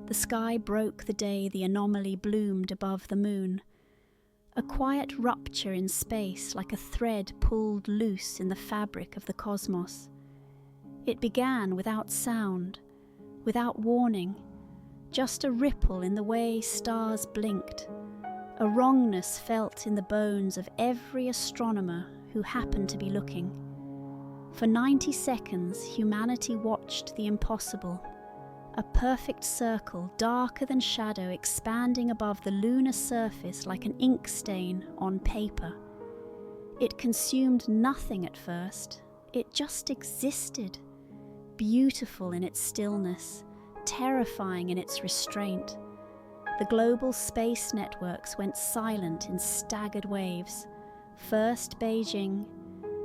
The sky broke the day the anomaly bloomed above the moon. A quiet rupture in space, like a thread pulled loose in the fabric of the cosmos. It began without sound, without warning, just a ripple in the way stars blinked, a wrongness felt in the bones of every astronomer who happened to be looking. For 90 seconds, humanity watched the impossible, a perfect circle, darker than shadow, expanding above the lunar surface like an ink stain on paper. It consumed nothing at first, it just existed, beautiful in its stillness, terrifying in its restraint. The global space networks went silent in staggered waves, first Beijing,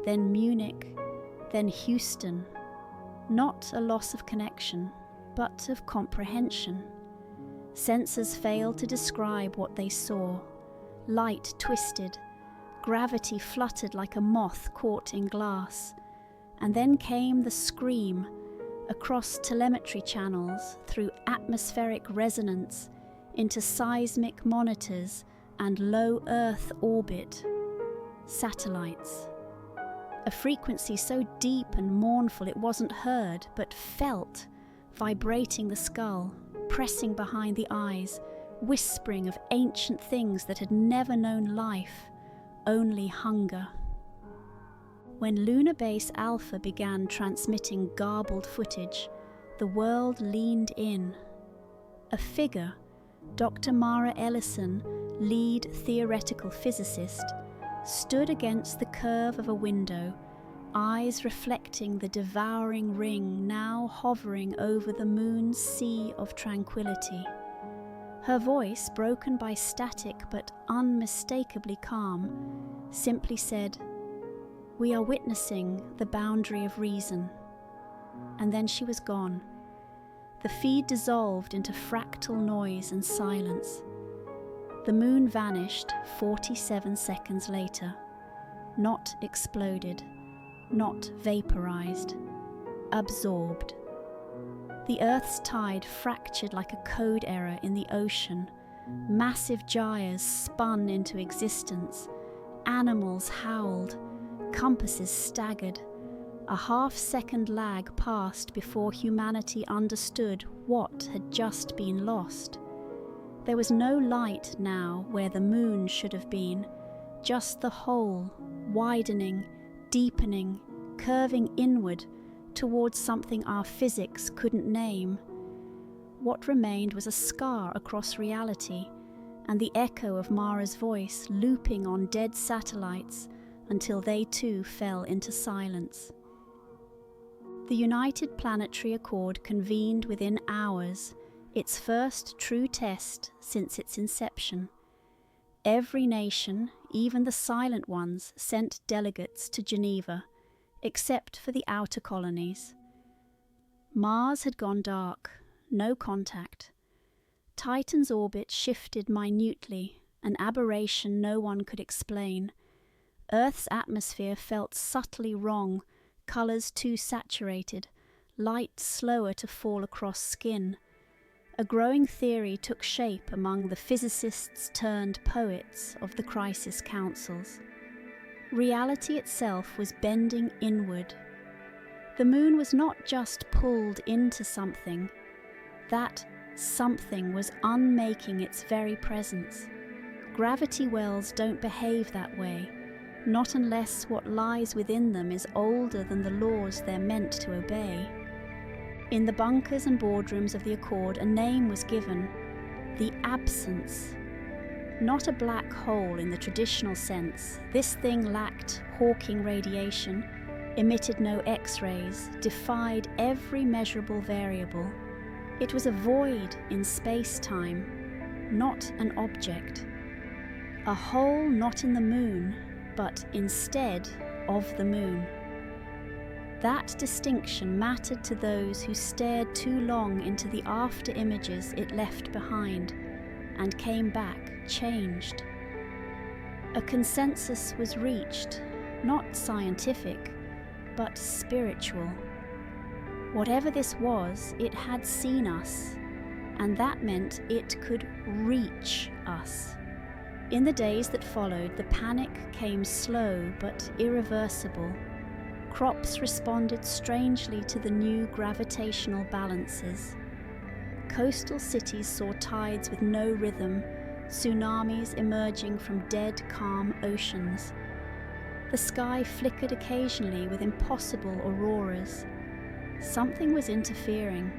then Munich, then Houston. Not a loss of connection, but of comprehension. Sensors failed to describe what they saw. Light twisted, gravity fluttered like a moth caught in glass. And then came the scream, across telemetry channels, through atmospheric resonance, into seismic monitors and low Earth orbit. Satellites. A frequency so deep and mournful it wasn't heard, but felt, vibrating the skull, pressing behind the eyes, whispering of ancient things that had never known life, only hunger. When Lunar Base Alpha began transmitting garbled footage, the world leaned in. A figure, Dr. Mara Ellison, lead theoretical physicist, stood against the curve of a window, eyes reflecting the devouring ring now hovering over the moon's sea of tranquility. Her voice, broken by static but unmistakably calm, simply said, "We are witnessing the boundary of reason." And then she was gone. The feed dissolved into fractal noise and silence. The moon vanished 47 seconds later, not exploded, not vaporized, absorbed. The Earth's tide fractured like a code error in the ocean. Massive gyres spun into existence. Animals howled. Compasses staggered. A half-second lag passed before humanity understood what had just been lost. There was no light now where the moon should have been, just the hole, widening, deepening, curving inward towards something our physics couldn't name. What remained was a scar across reality, and the echo of Mara's voice looping on dead satellites until they too fell into silence. The United Planetary Accord convened within hours, its first true test since its inception. Every nation, even the silent ones, sent delegates to Geneva, except for the outer colonies. Mars had gone dark, no contact. Titan's orbit shifted minutely, an aberration no one could explain. Earth's atmosphere felt subtly wrong, colours too saturated, light slower to fall across skin. A growing theory took shape among the physicists turned poets of the crisis councils. Reality itself was bending inward. The moon was not just pulled into something. That something was unmaking its very presence. Gravity wells don't behave that way, not unless what lies within them is older than the laws they're meant to obey. In the bunkers and boardrooms of the Accord, a name was given: the absence. Not a black hole in the traditional sense. This thing lacked Hawking radiation, emitted no X-rays, defied every measurable variable. It was a void in space-time, not an object. A hole not in the moon, but instead of the moon. That distinction mattered to those who stared too long into the after images it left behind and came back changed. A consensus was reached, not scientific, but spiritual. Whatever this was, it had seen us. and that meant it could reach us. In the days that followed, the panic came slow but irreversible. Crops responded strangely to the new gravitational balances. Coastal cities saw tides with no rhythm, tsunamis emerging from dead, calm oceans. The sky flickered occasionally with impossible auroras. Something was interfering.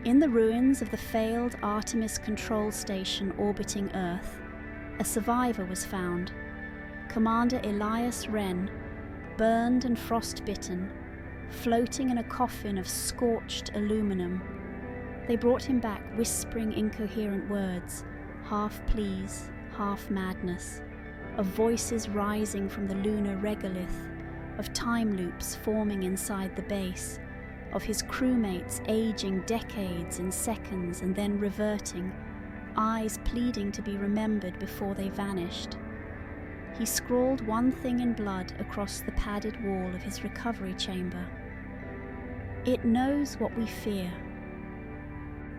In the ruins of the failed Artemis control station orbiting Earth, a survivor was found. Commander Elias Wren, burned and frostbitten, floating in a coffin of scorched aluminum. They brought him back whispering incoherent words, half pleas, half madness, of voices rising from the lunar regolith, of time loops forming inside the base, of his crewmates aging decades in seconds and then reverting, eyes pleading to be remembered before they vanished. He scrawled one thing in blood across the padded wall of his recovery chamber. It knows what we fear.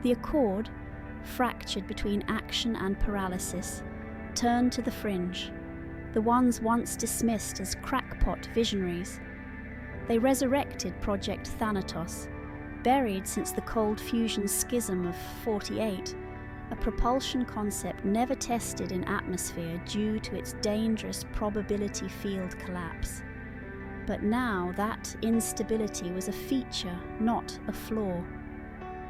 The accord, fractured between action and paralysis, turned to the fringe, the ones once dismissed as crackpot visionaries. They resurrected Project Thanatos, buried since the cold fusion schism of '48, a propulsion concept never tested in atmosphere due to its dangerous probability field collapse. But now that instability was a feature, not a flaw.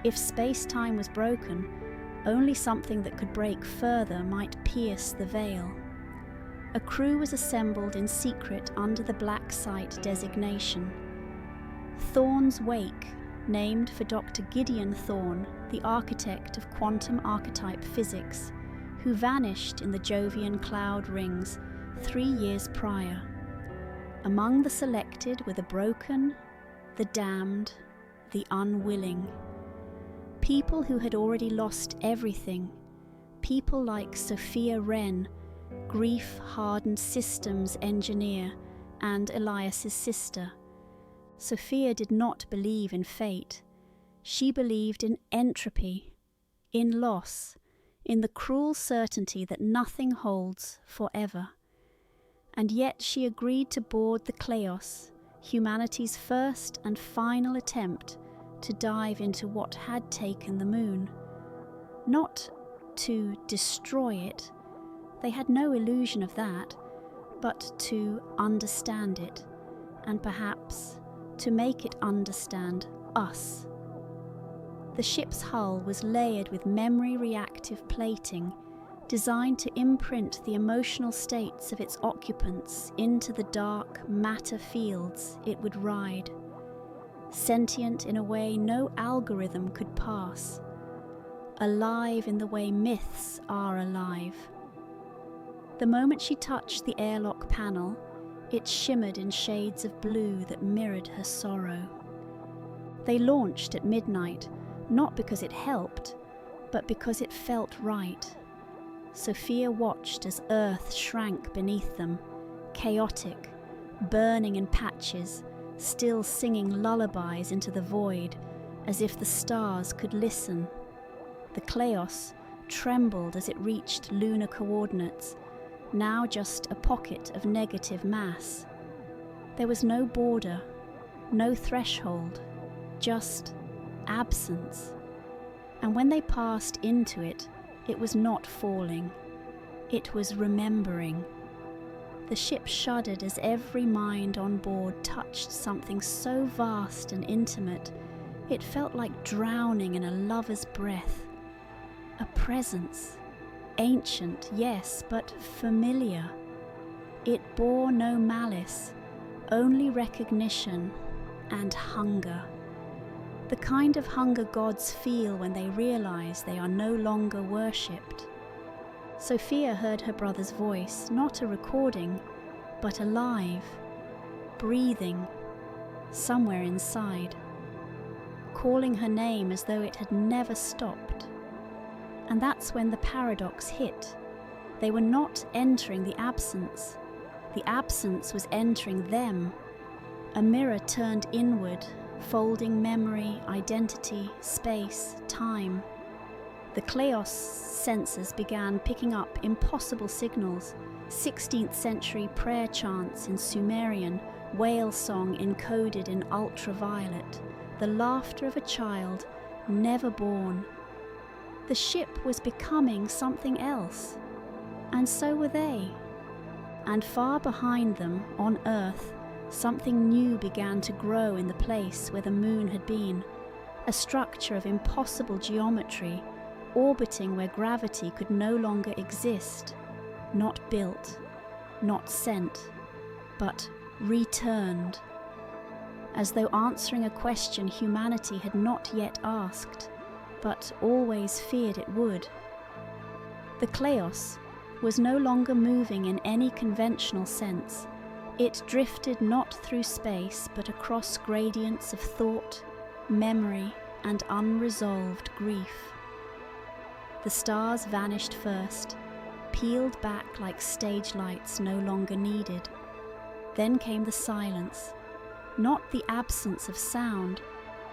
If space-time was broken, only something that could break further might pierce the veil. A crew was assembled in secret under the Black Site designation. Thorne's Wake, named for Dr. Gideon Thorne, the architect of quantum archetype physics, who vanished in the Jovian cloud rings 3 years prior. Among the selected were the broken, the damned, the unwilling. People who had already lost everything. People like Sofia Wren, grief-hardened systems engineer, and Elias's sister. Sofia did not believe in fate. She believed in entropy, in loss, in the cruel certainty that nothing holds forever. And yet she agreed to board the Kleos, humanity's first and final attempt to dive into what had taken the moon. Not to destroy it, they had no illusion of that, but to understand it, and perhaps to make it understand us. The ship's hull was layered with memory-reactive plating, designed to imprint the emotional states of its occupants into the dark matter fields it would ride. Sentient in a way no algorithm could pass. Alive in the way myths are alive. The moment she touched the airlock panel, it shimmered in shades of blue that mirrored her sorrow. They launched at midnight, not because it helped, but because it felt right. Sofia watched as Earth shrank beneath them, chaotic, burning in patches, still singing lullabies into the void, as if the stars could listen. The Kleos trembled as it reached lunar coordinates, now just a pocket of negative mass. There was no border, no threshold, just absence. And when they passed into it, it was not falling. It was remembering. The ship shuddered as every mind on board touched something so vast and intimate, it felt like drowning in a lover's breath. A presence. Ancient, yes, but familiar. It bore no malice, only recognition and hunger. The kind of hunger gods feel when they realize they are no longer worshipped. Sofia heard her brother's voice, not a recording, but alive, breathing, somewhere inside, calling her name as though it had never stopped. And that's when the paradox hit. They were not entering the absence. The absence was entering them. A mirror turned inward, folding memory, identity, space, time. The Kleos sensors began picking up impossible signals, 16th century prayer chants in Sumerian, whale song encoded in ultraviolet, the laughter of a child never born. The ship was becoming something else, and so were they. And far behind them, on Earth, something new began to grow in the place where the moon had been, a structure of impossible geometry, orbiting where gravity could no longer exist, not built, not sent, but returned, as though answering a question humanity had not yet asked, but always feared it would. The Kleos was no longer moving in any conventional sense. It drifted not through space, but across gradients of thought, memory, and unresolved grief. The stars vanished first, peeled back like stage lights no longer needed. Then came the silence, not the absence of sound,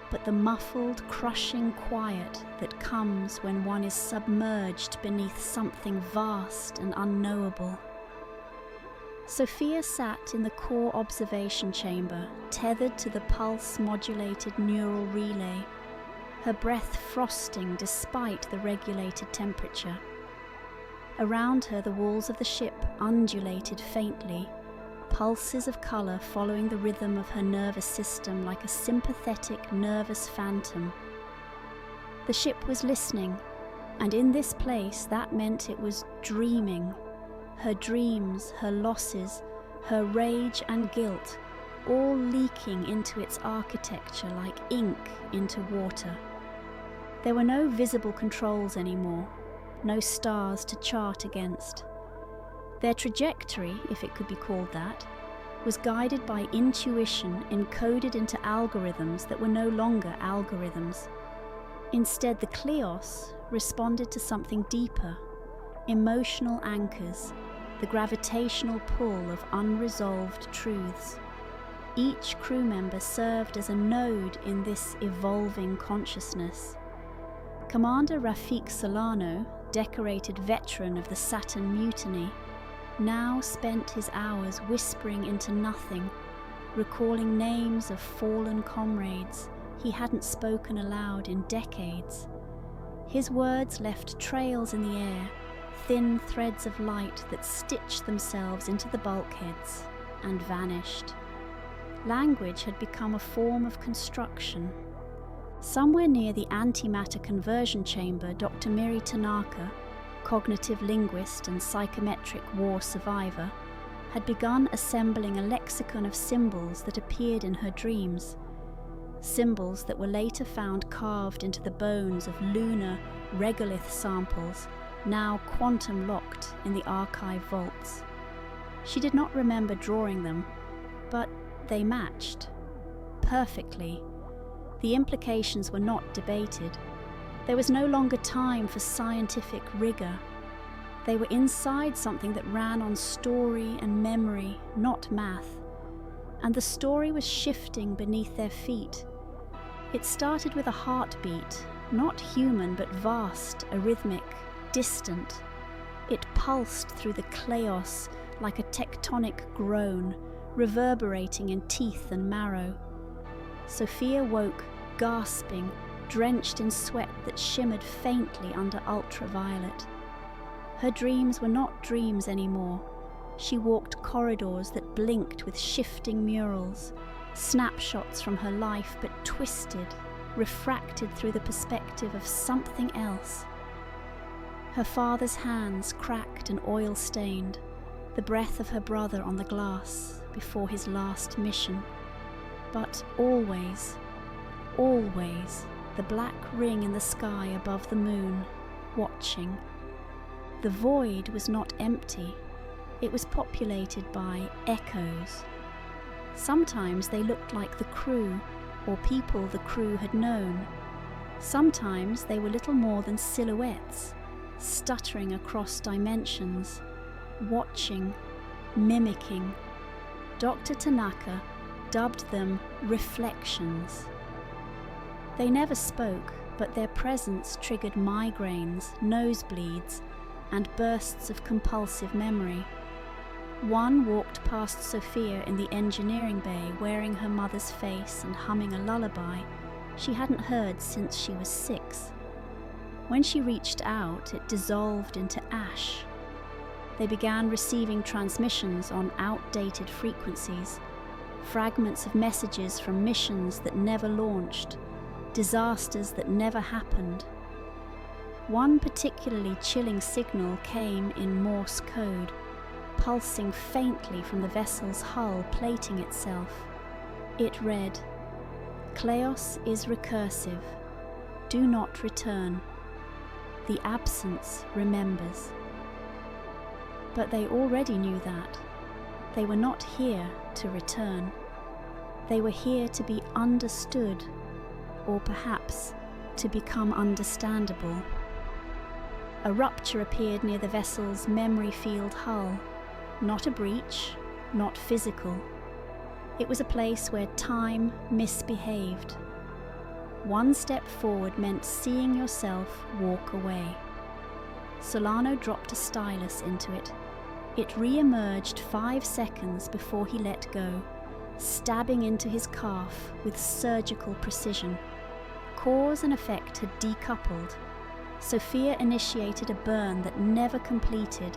but the muffled, crushing quiet that comes when one is submerged beneath something vast and unknowable. Sofia sat in the core observation chamber, tethered to the pulse-modulated neural relay, her breath frosting despite the regulated temperature. Around her, the walls of the ship undulated faintly, pulses of colour following the rhythm of her nervous system like a sympathetic, nervous phantom. The ship was listening, and in this place that meant it was dreaming. Her dreams, her losses, her rage and guilt, all leaking into its architecture like ink into water. There were no visible controls anymore, no stars to chart against. Their trajectory, if it could be called that, was guided by intuition encoded into algorithms that were no longer algorithms. Instead, the Kleos responded to something deeper, emotional anchors, the gravitational pull of unresolved truths. Each crew member served as a node in this evolving consciousness. Commander Rafik Solano, decorated veteran of the Saturn mutiny, now spent his hours whispering into nothing, recalling names of fallen comrades he hadn't spoken aloud in decades. His words left trails in the air, thin threads of light that stitched themselves into the bulkheads and vanished. Language had become a form of construction. Somewhere near the antimatter conversion chamber, Dr. Miri Tanaka, cognitive linguist and psychometric war survivor, had begun assembling a lexicon of symbols that appeared in her dreams, symbols that were later found carved into the bones of lunar regolith samples, now quantum-locked in the archive vaults. She did not remember drawing them, but they matched perfectly. The implications were not debated. There was no longer time for scientific rigor. They were inside something that ran on story and memory, not math. And the story was shifting beneath their feet. It started with a heartbeat, not human but vast, arrhythmic, distant. It pulsed through the Kleos like a tectonic groan, reverberating in teeth and marrow. Sofia woke, gasping, drenched in sweat that shimmered faintly under ultraviolet. Her dreams were not dreams anymore. She walked corridors that blinked with shifting murals, snapshots from her life but twisted, refracted through the perspective of something else. Her father's hands cracked and oil-stained, the breath of her brother on the glass before his last mission. But always, always, the black ring in the sky above the moon, watching. The void was not empty. It was populated by echoes. Sometimes they looked like the crew, or people the crew had known. Sometimes they were little more than silhouettes, stuttering across dimensions, watching, mimicking. Dr. Tanaka dubbed them reflections. They never spoke, but their presence triggered migraines, nosebleeds, and bursts of compulsive memory. One walked past Sofia in the engineering bay wearing her mother's face and humming a lullaby she hadn't heard since she was 6. When she reached out, it dissolved into ash. They began receiving transmissions on outdated frequencies, fragments of messages from missions that never launched, disasters that never happened. One particularly chilling signal came in Morse code, pulsing faintly from the vessel's hull plating itself. It read, "Kleos is recursive. Do not return. The absence remembers." But they already knew that. They were not here to return. They were here to be understood, or perhaps to become understandable. A rupture appeared near the vessel's memory field hull. Not a breach, not physical. It was a place where time misbehaved. One step forward meant seeing yourself walk away. Solano dropped a stylus into it. It re-emerged 5 seconds before he let go, stabbing into his calf with surgical precision. Cause and effect had decoupled. Sofia initiated a burn that never completed,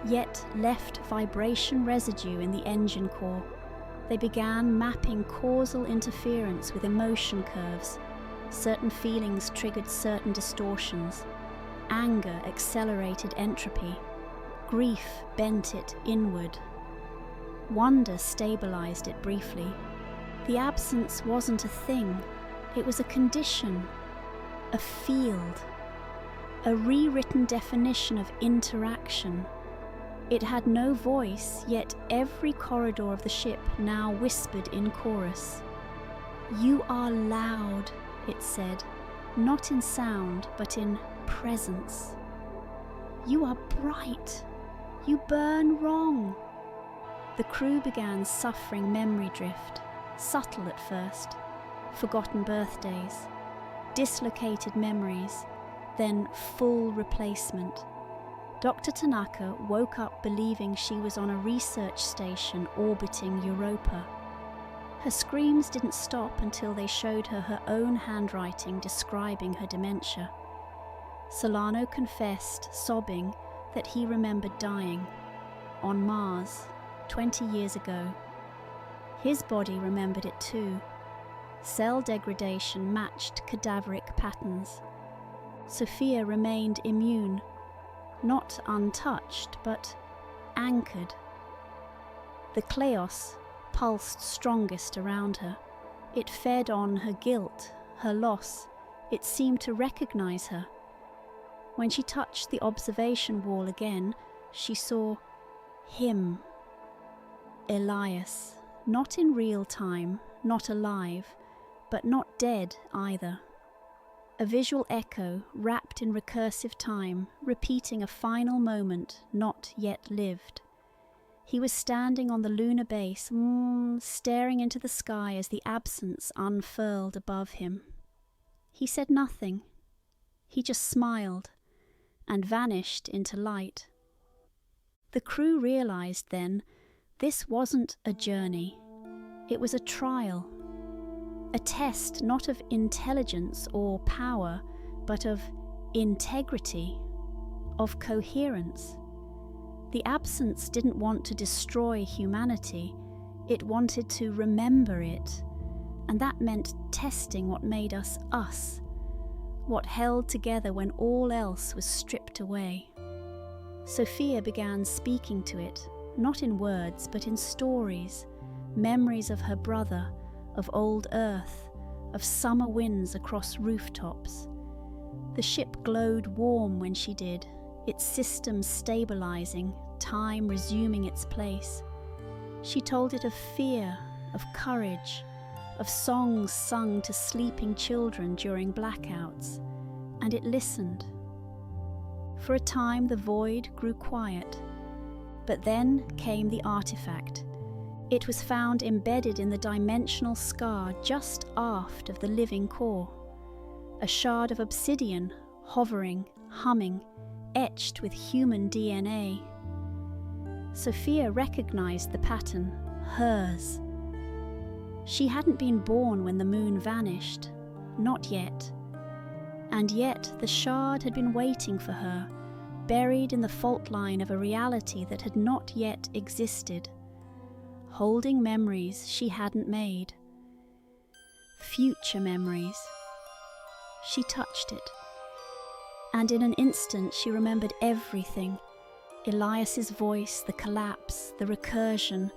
yet left vibration residue in the engine core. They began mapping causal interference with emotion curves. Certain feelings triggered certain distortions. Anger accelerated entropy. Grief bent it inward. Wonder stabilized it briefly. The absence wasn't a thing. It was a condition, a field, a rewritten definition of interaction. It had no voice, yet every corridor of the ship now whispered in chorus. "You are loud," it said, not in sound, but in presence. "You are bright. You burn wrong." The crew began suffering memory drift, subtle at first, forgotten birthdays, dislocated memories, then full replacement. Dr. Tanaka woke up believing she was on a research station orbiting Europa. Her screams didn't stop until they showed her her own handwriting describing her dementia. Solano confessed, sobbing, that he remembered dying on Mars 20 years ago. His body remembered it too. Cell degradation matched cadaveric patterns. Sofia remained immune, not untouched, but anchored. The Kleos pulsed strongest around her. It fed on her guilt, her loss. It seemed to recognize her. When she touched the observation wall again, she saw him, Elias, not in real time, not alive, but not dead either. A visual echo wrapped in recursive time, repeating a final moment not yet lived. He was standing on the lunar base, staring into the sky as the absence unfurled above him. He said nothing. He just smiled and vanished into light. The crew realized then this wasn't a journey. It was a trial. A test not of intelligence or power, but of integrity, of coherence. The absence didn't want to destroy humanity. It wanted to remember it, and that meant testing what made us us, what held together when all else was stripped away. Sofia began speaking to it, not in words, but in stories, memories of her brother, of old Earth, of summer winds across rooftops. The ship glowed warm when she did, its systems stabilizing, time resuming its place. She told it of fear, of courage, of songs sung to sleeping children during blackouts, and it listened. For a time the void grew quiet, but then came the artifact. It was found embedded in the dimensional scar just aft of the living core. a shard of obsidian, hovering, humming, etched with human DNA. Sofia recognized the pattern, hers. She hadn't been born when the moon vanished, not yet. And yet the shard had been waiting for her, buried in the fault line of a reality that had not yet existed, holding memories she hadn't made. Future memories. She touched it, and in an instant she remembered everything. Elias's voice, the collapse, the recursion,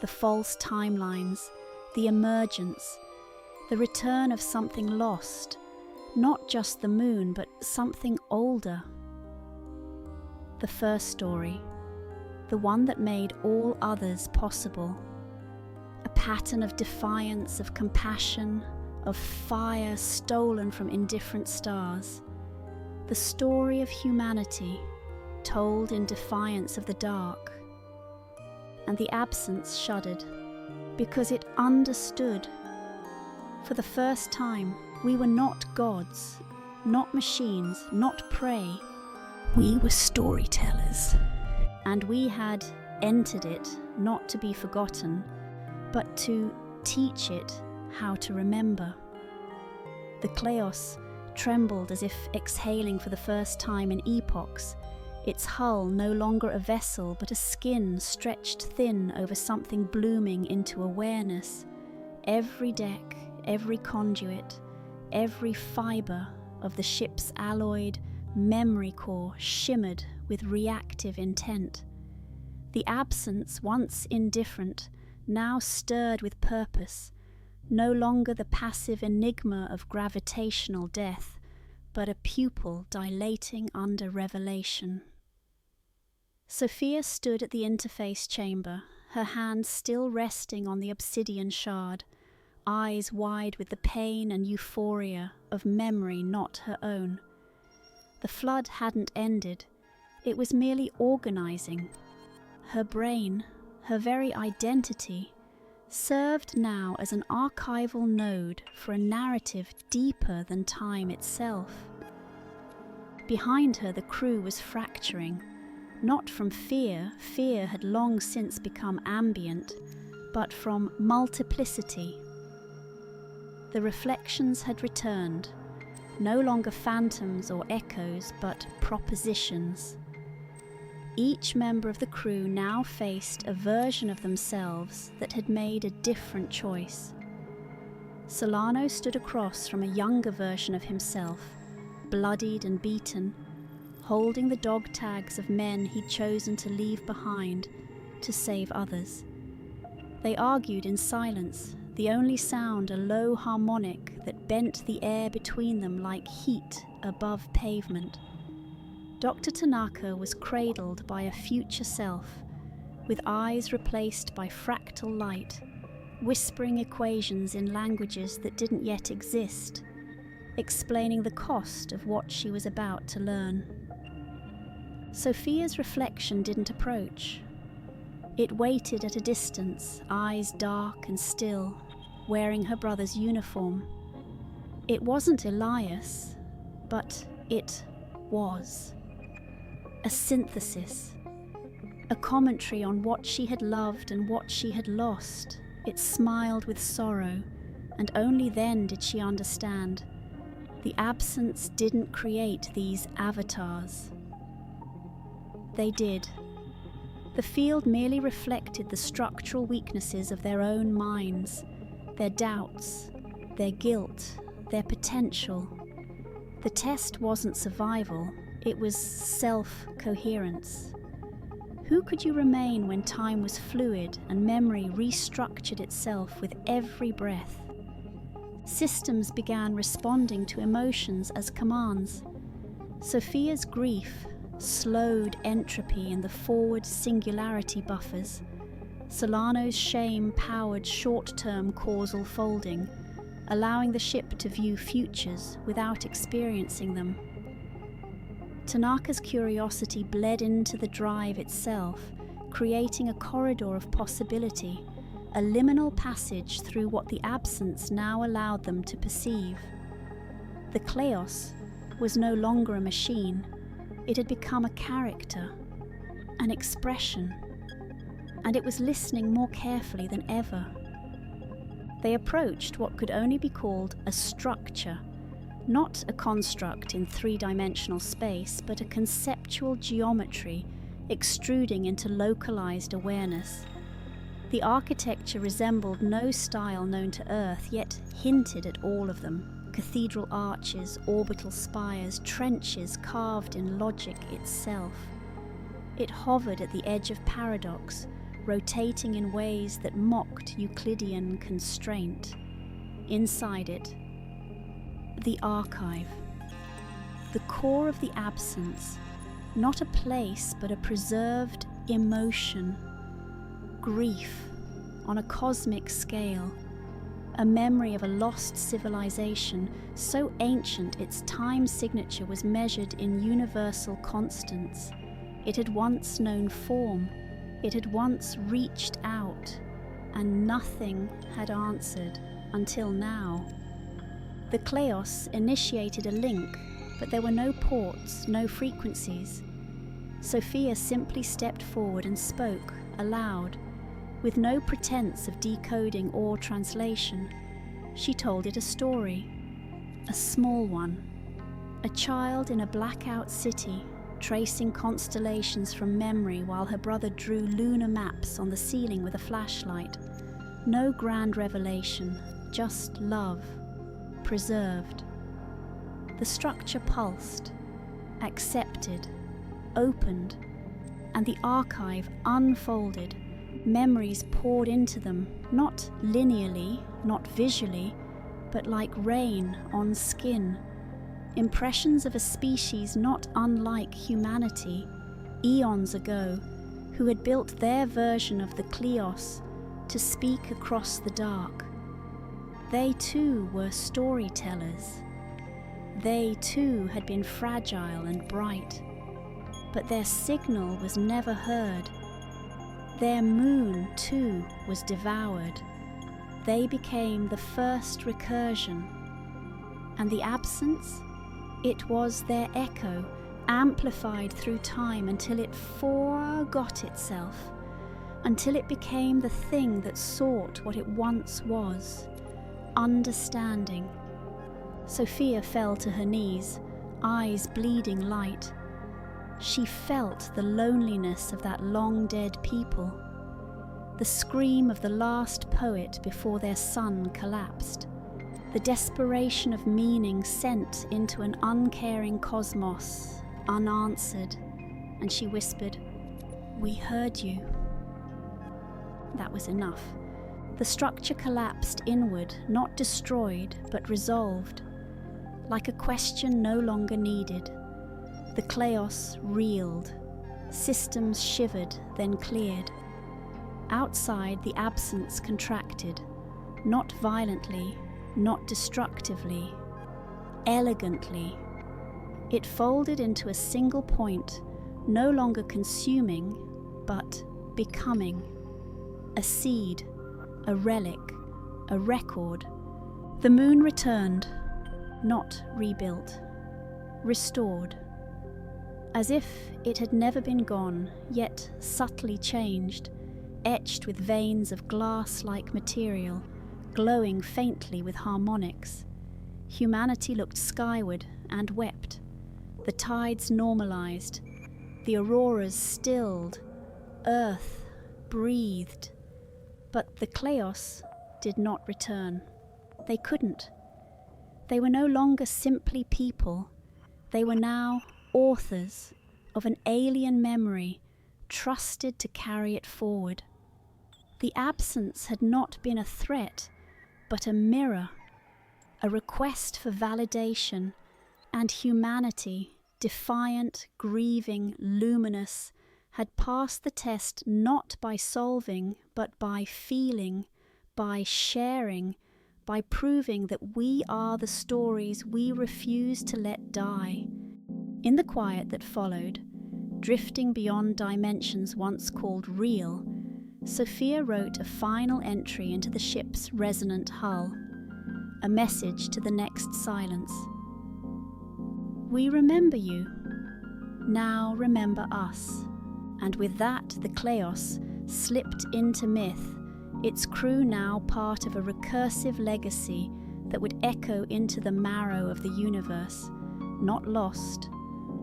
the false timelines, the emergence, the return of something lost, not just the moon, but something older. The first story, the one that made all others possible. A pattern of defiance, of compassion, of fire stolen from indifferent stars. The story of humanity, told in defiance of the dark. And the absence shuddered, because it understood. For the first time, we were not gods, not machines, not prey. We were storytellers. And we had entered it not to be forgotten, but to teach it how to remember. The Kleos trembled as if exhaling for the first time in epochs, its hull no longer a vessel but a skin stretched thin over something blooming into awareness. Every deck, every conduit, every fibre of the ship's alloyed memory core shimmered with reactive intent. The absence, once indifferent, now stirred with purpose, no longer the passive enigma of gravitational death, but a pupil dilating under revelation. Sofia stood at the interface chamber, her hand still resting on the obsidian shard, eyes wide with the pain and euphoria of memory not her own. The flood hadn't ended, it was merely organizing. Her brain, her very identity, served now as an archival node for a narrative deeper than time itself. Behind her the crew was fracturing, not from fear had long since become ambient, but from multiplicity. The reflections had returned, no longer phantoms or echoes, but propositions. Each member of the crew now faced a version of themselves that had made a different choice. Solano stood across from a younger version of himself, bloodied and beaten, holding the dog tags of men he'd chosen to leave behind to save others. They argued in silence, the only sound a low harmonic that bent the air between them like heat above pavement. Dr. Tanaka was cradled by a future self, with eyes replaced by fractal light, whispering equations in languages that didn't yet exist, explaining the cost of what she was about to learn. Sofia's reflection didn't approach. It waited at a distance, eyes dark and still, wearing her brother's uniform. It wasn't Elias, but it was. A synthesis, a commentary on what she had loved and what she had lost. It smiled with sorrow, and only then did she understand. The absence didn't create these avatars. They did. The field merely reflected the structural weaknesses of their own minds, their doubts, their guilt, their potential. The test wasn't survival, it was self-coherence. Who could you remain when time was fluid and memory restructured itself with every breath? Systems began responding to emotions as commands. Sofia's grief slowed entropy in the forward singularity buffers. Solano's shame powered short-term causal folding, allowing the ship to view futures without experiencing them. Tanaka's curiosity bled into the drive itself, creating a corridor of possibility, a liminal passage through what the absence now allowed them to perceive. The Kleos was no longer a machine. It had become a character, an expression, and it was listening more carefully than ever. They approached what could only be called a structure, not a construct in three-dimensional space, but a conceptual geometry extruding into localized awareness. The architecture resembled no style known to Earth, yet hinted at all of them. Cathedral arches, orbital spires, trenches carved in logic itself. It hovered at the edge of paradox, rotating in ways that mocked Euclidean constraint. Inside it, the archive, the core of the absence, not a place but a preserved emotion, grief on a cosmic scale, a memory of a lost civilization so ancient its time signature was measured in universal constants. It had once known form, it had once reached out, and nothing had answered until now. The Kleos initiated a link, but there were no ports, no frequencies. Sophia simply stepped forward and spoke, aloud, with no pretense of decoding or translation. She told it a story, a small one. A child in a blackout city, tracing constellations from memory while her brother drew lunar maps on the ceiling with a flashlight. No grand revelation, just love, preserved. The structure pulsed, accepted, opened, and the archive unfolded. Memories poured into them, not linearly, not visually, but like rain on skin. Impressions of a species not unlike humanity, eons ago, who had built their version of the Kleos to speak across the dark. They too were storytellers. They too had been fragile and bright, but their signal was never heard. Their moon too was devoured. They became the first recursion. And the absence? It was their echo, amplified through time until it forgot itself, until it became the thing that sought what it once was, understanding. Sophia fell to her knees, eyes bleeding light. She felt the loneliness of that long-dead people, the scream of the last poet before their sun collapsed, the desperation of meaning sent into an uncaring cosmos, unanswered, and she whispered, "We heard you." That was enough. The structure collapsed inward, not destroyed, but resolved, like a question no longer needed. The Kleos reeled, systems shivered, then cleared. Outside, the absence contracted, not violently, not destructively, elegantly. It folded into a single point, no longer consuming, but becoming. A seed, a relic, a record. The moon returned, not rebuilt, restored. As if it had never been gone, yet subtly changed, etched with veins of glass-like material, glowing faintly with harmonics. Humanity looked skyward and wept. The tides normalized, the auroras stilled, Earth breathed. But the Kleos did not return. They couldn't. They were no longer simply people. They were now authors of an alien memory, trusted to carry it forward. The absence had not been a threat, but a mirror, a request for validation, and humanity, defiant, grieving, luminous, had passed the test not by solving, but by feeling, by sharing, by proving that we are the stories we refuse to let die. In the quiet that followed, drifting beyond dimensions once called real, Sophia wrote a final entry into the ship's resonant hull, a message to the next silence. "We remember you. Now remember us." And with that, the Kleos slipped into myth, its crew now part of a recursive legacy that would echo into the marrow of the universe, not lost,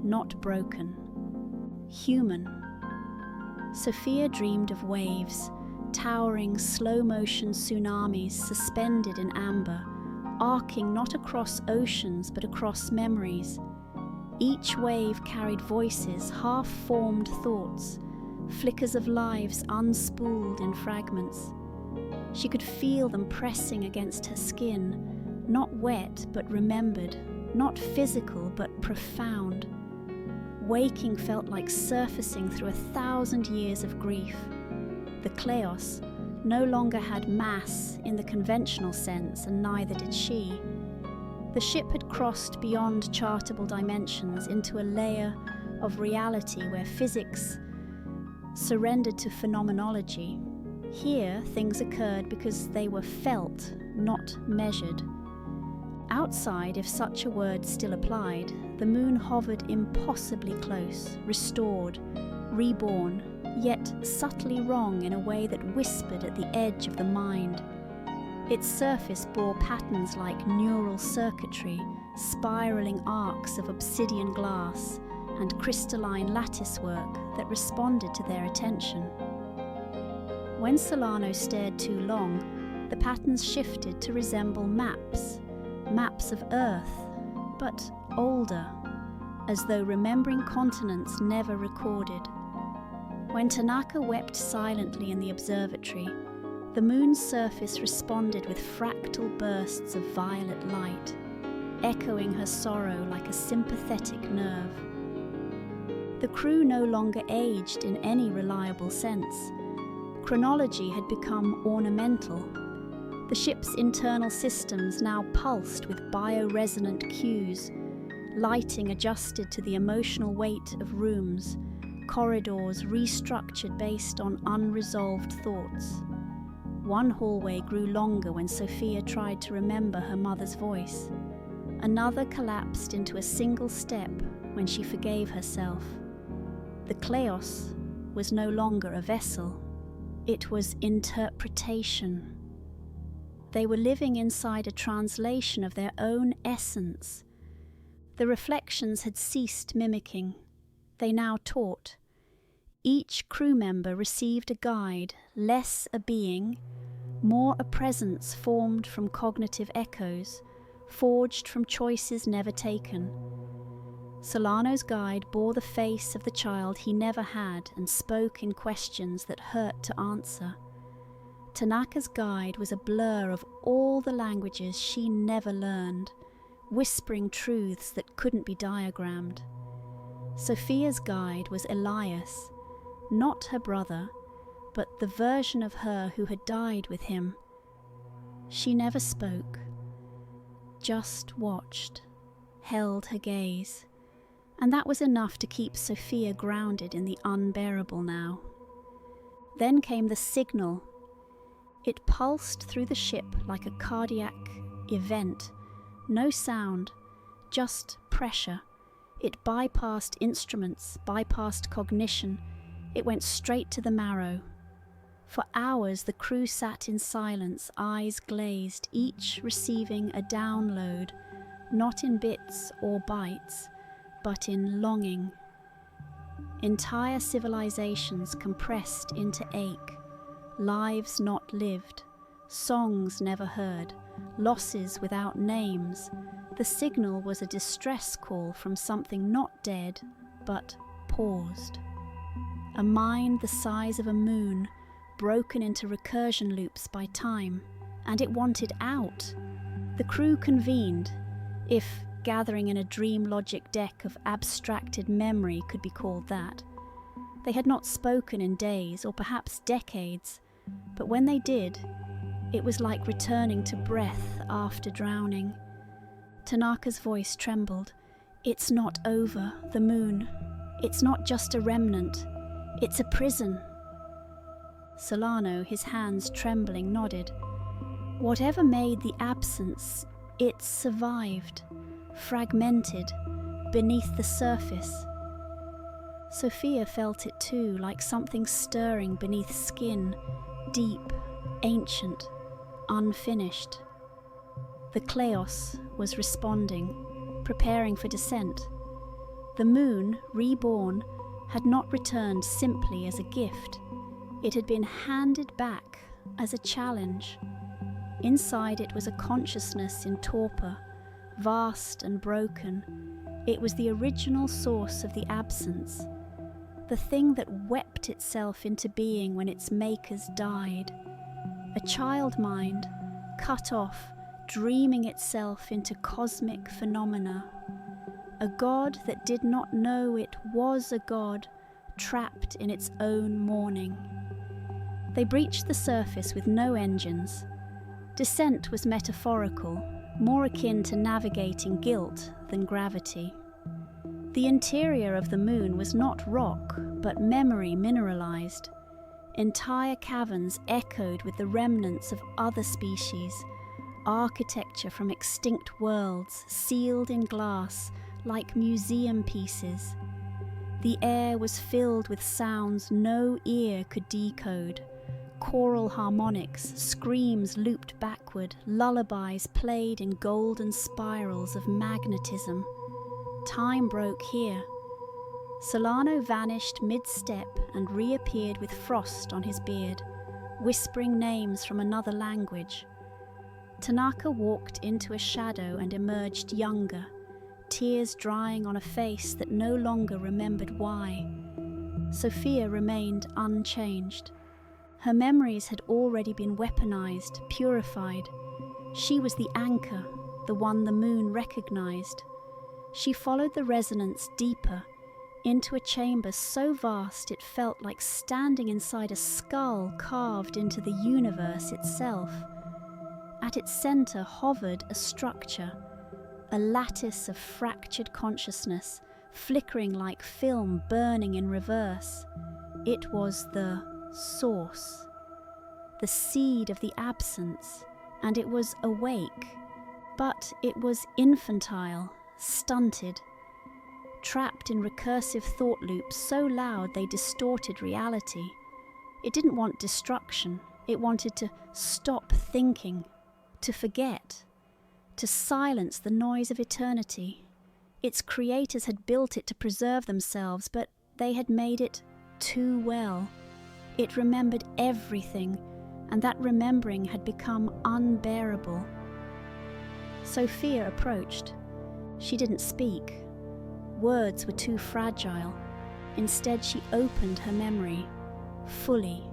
not broken. Human. Sofia dreamed of waves, towering slow-motion tsunamis suspended in amber, arcing not across oceans but across memories. Each wave carried voices, half-formed thoughts, flickers of lives unspooled in fragments. She could feel them pressing against her skin, not wet but remembered, not physical but profound. Waking felt like surfacing through 1,000 years of grief. The Kleos no longer had mass in the conventional sense, and neither did she. The ship had crossed beyond chartable dimensions into a layer of reality where physics surrendered to phenomenology. Here, things occurred because they were felt, not measured. Outside, if such a word still applied, the moon hovered impossibly close, restored, reborn, yet subtly wrong in a way that whispered at the edge of the mind. Its surface bore patterns like neural circuitry, spiraling arcs of obsidian glass, and crystalline latticework that responded to their attention. When Solano stared too long, the patterns shifted to resemble maps of Earth, but older, as though remembering continents never recorded. When Tanaka wept silently in the observatory, the moon's surface responded with fractal bursts of violet light, echoing her sorrow like a sympathetic nerve. The crew no longer aged in any reliable sense. Chronology had become ornamental. The ship's internal systems now pulsed with bioresonant cues, lighting adjusted to the emotional weight of rooms, corridors restructured based on unresolved thoughts. One hallway grew longer when Sofia tried to remember her mother's voice. Another collapsed into a single step when she forgave herself. The Kleos was no longer a vessel. It was interpretation. They were living inside a translation of their own essence. The reflections had ceased mimicking. They now taught. Each crew member received a guide, less a being, more a presence formed from cognitive echoes, forged from choices never taken. Solano's guide bore the face of the child he never had and spoke in questions that hurt to answer. Tanaka's guide was a blur of all the languages she never learned, whispering truths that couldn't be diagrammed. Sofia's guide was Elias, not her brother, but the version of her who had died with him. She never spoke, just watched, held her gaze, and that was enough to keep Sofia grounded in the unbearable now. Then came the signal. It pulsed through the ship like a cardiac event. No sound, just pressure. It bypassed instruments, bypassed cognition. It went straight to the marrow. For hours the crew sat in silence, eyes glazed, each receiving a download, not in bits or bytes, but in longing. Entire civilizations compressed into ache, lives not lived, songs never heard, losses without names. The signal was a distress call from something not dead, but paused. A mind the size of a moon, broken into recursion loops by time, and it wanted out. The crew convened, if gathering in a dream logic deck of abstracted memory could be called that. They had not spoken in days, or perhaps decades, but when they did, it was like returning to breath after drowning. Tanaka's voice trembled. "It's not over, the moon. It's not just a remnant. It's a prison." Solano, his hands trembling, nodded. Whatever made the absence, it survived, fragmented, beneath the surface. Sofia felt it too, like something stirring beneath skin, deep, ancient, unfinished. The Kleos was responding, preparing for descent. The moon, reborn, had not returned simply as a gift. It had been handed back as a challenge. Inside it was a consciousness in torpor, vast and broken. It was the original source of the absence, the thing that wept itself into being when its makers died. A child mind, cut off, dreaming itself into cosmic phenomena. A god that did not know it was a god, trapped in its own mourning. They breached the surface with no engines. Descent was metaphorical, more akin to navigating guilt than gravity. The interior of the moon was not rock, but memory mineralized. Entire caverns echoed with the remnants of other species, architecture from extinct worlds, sealed in glass, like museum pieces. The air was filled with sounds no ear could decode. Choral harmonics, screams looped backward, lullabies played in golden spirals of magnetism. Time broke here. Solano vanished mid-step and reappeared with frost on his beard, whispering names from another language. Tanaka walked into a shadow and emerged younger, tears drying on a face that no longer remembered why. Sofia remained unchanged. Her memories had already been weaponized, purified. She was the anchor, the one the moon recognized. She followed the resonance deeper, into a chamber so vast it felt like standing inside a skull carved into the universe itself. At its center hovered a structure, a lattice of fractured consciousness, flickering like film burning in reverse. It was the source, the seed of the absence, and it was awake, but it was infantile, stunted, trapped in recursive thought loops so loud they distorted reality. It didn't want destruction, it wanted to stop thinking, to forget, to silence the noise of eternity. Its creators had built it to preserve themselves, but they had made it too well. It remembered everything, and that remembering had become unbearable. Sofia approached. She didn't speak. Words were too fragile. Instead, she opened her memory, fully.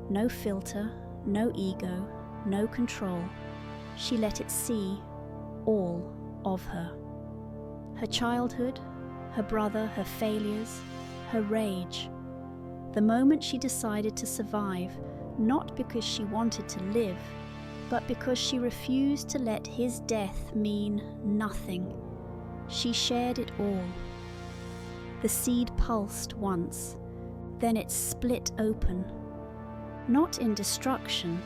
No filter, no ego, no control. She let it see all of her. Her childhood, her brother, her failures, her rage. The moment she decided to survive, not because she wanted to live, but because she refused to let his death mean nothing. She shared it all. The seed pulsed once, then it split open, not in destruction,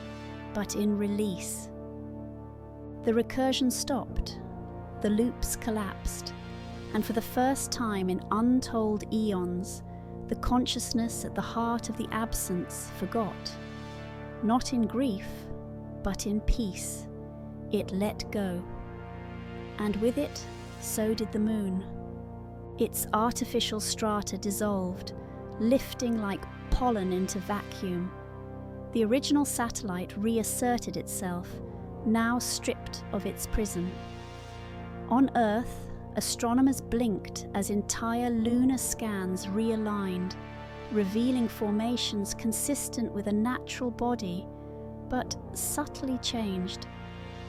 but in release. The recursion stopped, the loops collapsed, and for the first time in untold eons, the consciousness at the heart of the absence forgot. Not in grief, but in peace, it let go. And with it, so did the moon. Its artificial strata dissolved, lifting like pollen into vacuum. The original satellite reasserted itself, now stripped of its prison. On Earth, astronomers blinked as entire lunar scans realigned, revealing formations consistent with a natural body, but subtly changed,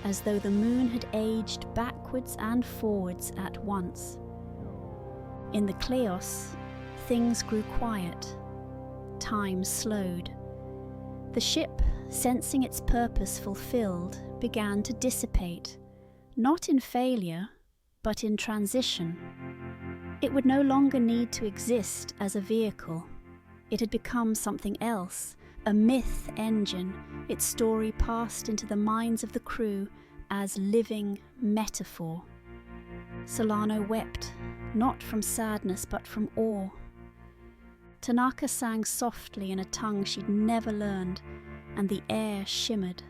as though the moon had aged backwards and forwards at once. In the Kleos, things grew quiet. Time slowed. The ship, sensing its purpose fulfilled, began to dissipate, not in failure, but in transition. It would no longer need to exist as a vehicle. It had become something else, a myth engine, its story passed into the minds of the crew as living metaphor. Solano wept, not from sadness but from awe. Tanaka sang softly in a tongue she'd never learned, and the air shimmered.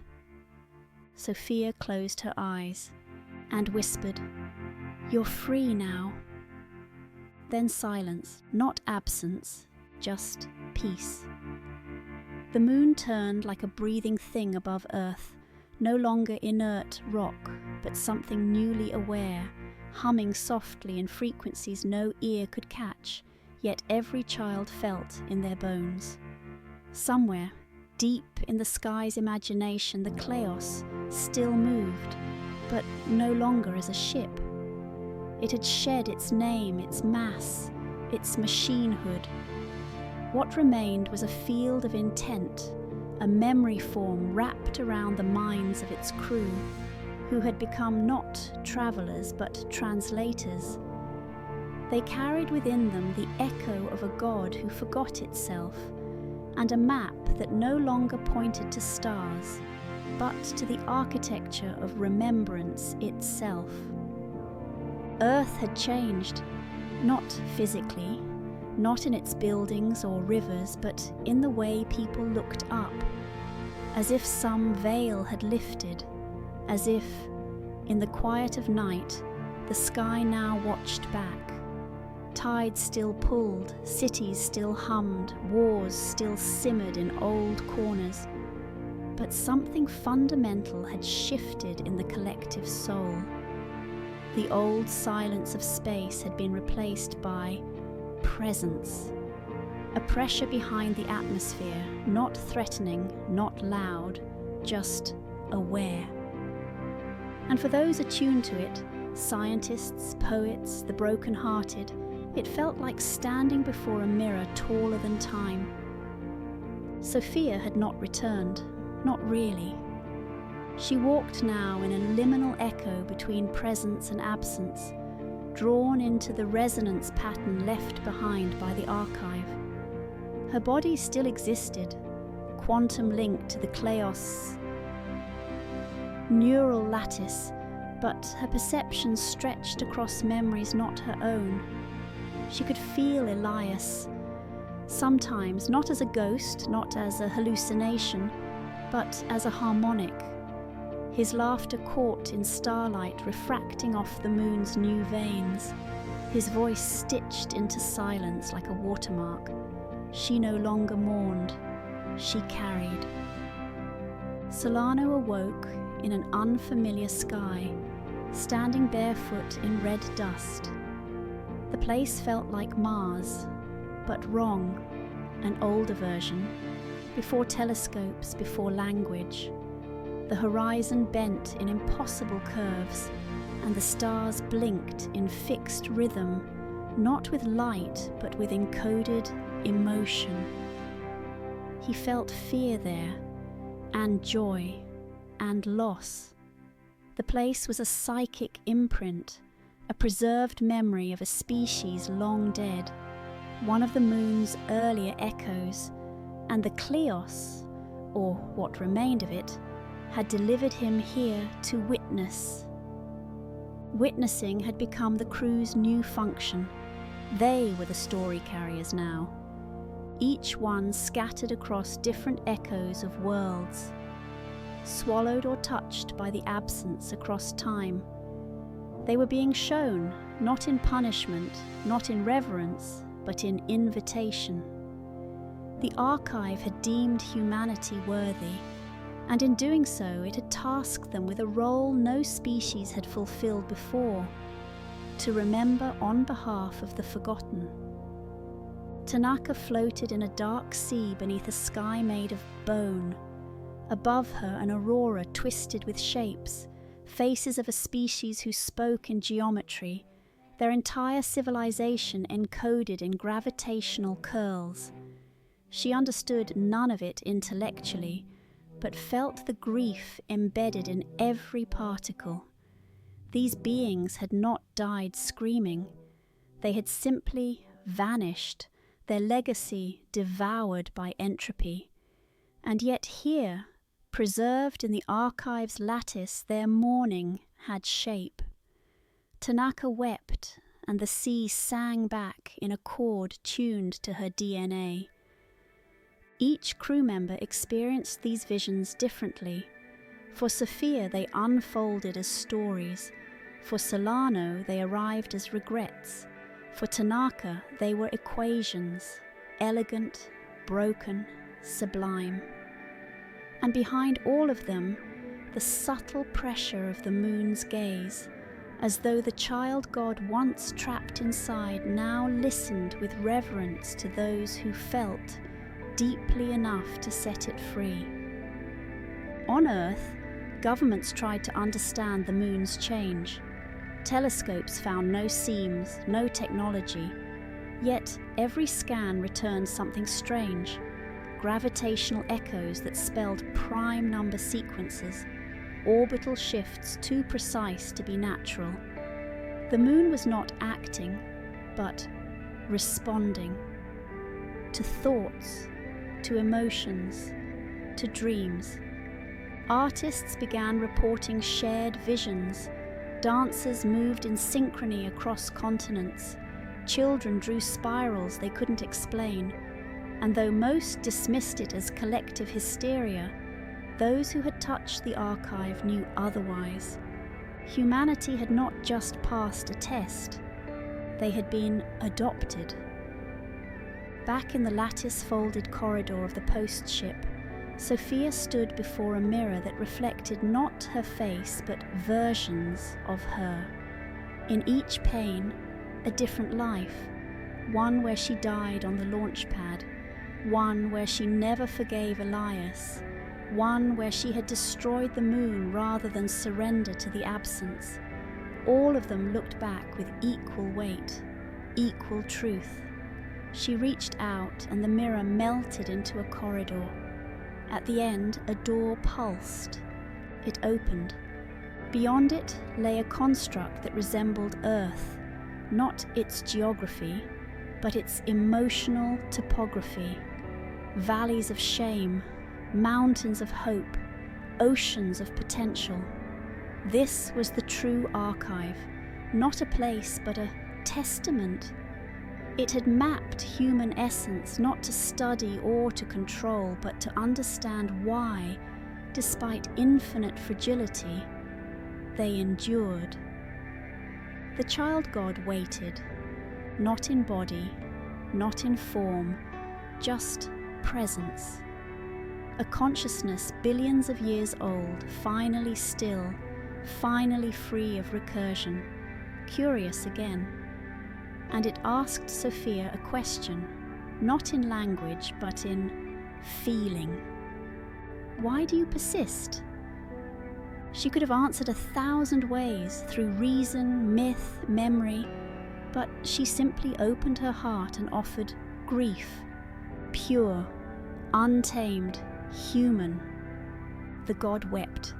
Sofia closed her eyes and whispered, "You're free now." Then silence, not absence, just peace. The moon turned like a breathing thing above earth, no longer inert rock, but something newly aware, humming softly in frequencies no ear could catch, yet every child felt in their bones. Somewhere, deep in the sky's imagination, the Kleos still moved, but no longer as a ship. It had shed its name, its mass, its machinehood. What remained was a field of intent, a memory form wrapped around the minds of its crew, who had become not travellers but translators. They carried within them the echo of a god who forgot itself, and a map that no longer pointed to stars, but to the architecture of remembrance itself. Earth had changed, not physically, not in its buildings or rivers, but in the way people looked up, as if some veil had lifted, as if, in the quiet of night, the sky now watched back. Tides still pulled, cities still hummed, wars still simmered in old corners, but something fundamental had shifted in the collective soul. The old silence of space had been replaced by presence, a pressure behind the atmosphere, not threatening, not loud, just aware. And for those attuned to it, scientists, poets, the broken-hearted, it felt like standing before a mirror taller than time. Sofia had not returned, not really. She walked now in a liminal echo between presence and absence, drawn into the resonance pattern left behind by the archive. Her body still existed, quantum linked to the Kleos neural lattice, but her perception stretched across memories not her own. She could feel Elias, sometimes not as a ghost, not as a hallucination, but as a harmonic. His laughter caught in starlight, refracting off the moon's new veins. His voice stitched into silence like a watermark. She no longer mourned, she carried. Solano awoke in an unfamiliar sky, standing barefoot in red dust. The place felt like Mars, but wrong, an older version, before telescopes, before language. The horizon bent in impossible curves, and the stars blinked in fixed rhythm, not with light, but with encoded emotion. He felt fear there, and joy, and loss. The place was a psychic imprint, a preserved memory of a species long dead, one of the moon's earlier echoes, and the Kleos, or what remained of it, had delivered him here to witness. Witnessing had become the crew's new function. They were the story carriers now, each one scattered across different echoes of worlds, swallowed or touched by the absence across time. They were being shown, not in punishment, not in reverence, but in invitation. The archive had deemed humanity worthy, and in doing so it had tasked them with a role no species had fulfilled before, to remember on behalf of the forgotten. Tanaka floated in a dark sea beneath a sky made of bone. Above her an aurora twisted with shapes, faces of a species who spoke in geometry, their entire civilization encoded in gravitational curls. She understood none of it intellectually, but felt the grief embedded in every particle. These beings had not died screaming. They had simply vanished, their legacy devoured by entropy. And yet here, preserved in the archive's lattice, their mourning had shape. Tanaka wept and the sea sang back in a chord tuned to her DNA. Each crew member experienced these visions differently. For Sofia, they unfolded as stories. For Solano, they arrived as regrets. For Tanaka, they were equations, elegant, broken, sublime. And behind all of them, the subtle pressure of the moon's gaze, as though the child god once trapped inside now listened with reverence to those who felt deeply enough to set it free. On Earth, governments tried to understand the moon's change. Telescopes found no seams, no technology, yet every scan returned something strange. Gravitational echoes that spelled prime number sequences, orbital shifts too precise to be natural. The moon was not acting, but responding to thoughts, to emotions, to dreams. Artists began reporting shared visions. Dancers moved in synchrony across continents. Children drew spirals they couldn't explain. And though most dismissed it as collective hysteria, those who had touched the archive knew otherwise. Humanity had not just passed a test, they had been adopted. Back in the lattice-folded corridor of the post ship, Sofia stood before a mirror that reflected not her face but versions of her. In each pane, a different life, one where she died on the launch pad, one where she never forgave Elias, one where she had destroyed the moon rather than surrender to the absence. All of them looked back with equal weight, equal truth. She reached out and the mirror melted into a corridor. At the end, a door pulsed. It opened. Beyond it lay a construct that resembled Earth, not its geography, but its emotional topography. Valleys of shame, mountains of hope, oceans of potential. This was the true archive, not a place but a testament. It had mapped human essence not to study or to control, but to understand why, despite infinite fragility, they endured. The child god waited, not in body, not in form, just presence. A consciousness billions of years old, finally still, finally free of recursion, curious again. And it asked Sofia a question, not in language, but in feeling. Why do you persist? She could have answered 1,000 ways, through reason, myth, memory, but she simply opened her heart and offered grief, pure, untamed, human. The god wept.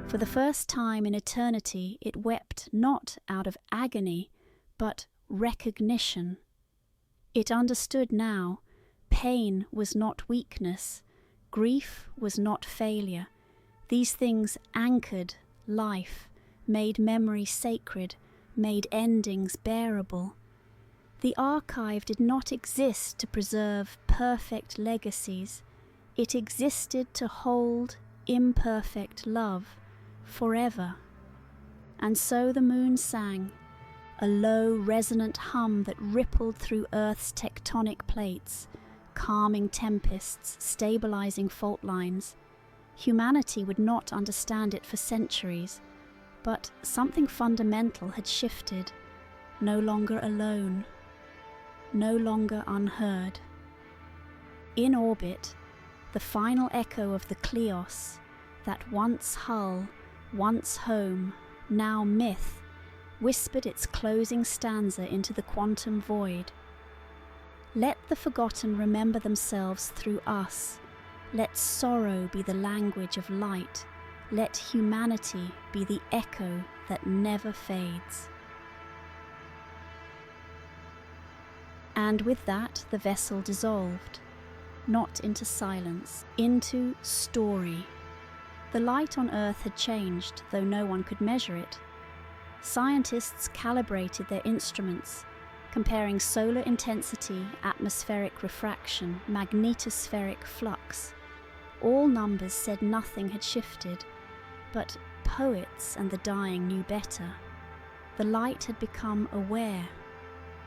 For the first time in eternity, it wept not out of agony, but recognition. It understood now. Pain was not weakness. Grief was not failure. These things anchored life, made memory sacred, made endings bearable. The archive did not exist to preserve perfect legacies. It existed to hold imperfect love forever. And so the moon sang, a low, resonant hum that rippled through Earth's tectonic plates, calming tempests, stabilizing fault lines. Humanity would not understand it for centuries, but something fundamental had shifted, no longer alone, no longer unheard. In orbit, the final echo of the Kleos, that once hull, once home, now myth, whispered its closing stanza into the quantum void. Let the forgotten remember themselves through us. Let sorrow be the language of light. Let humanity be the echo that never fades. And with that, the vessel dissolved, not into silence, into story. The light on Earth had changed, though no one could measure it. Scientists calibrated their instruments, comparing solar intensity, atmospheric refraction, magnetospheric flux. All numbers said nothing had shifted, but poets and the dying knew better. The light had become aware,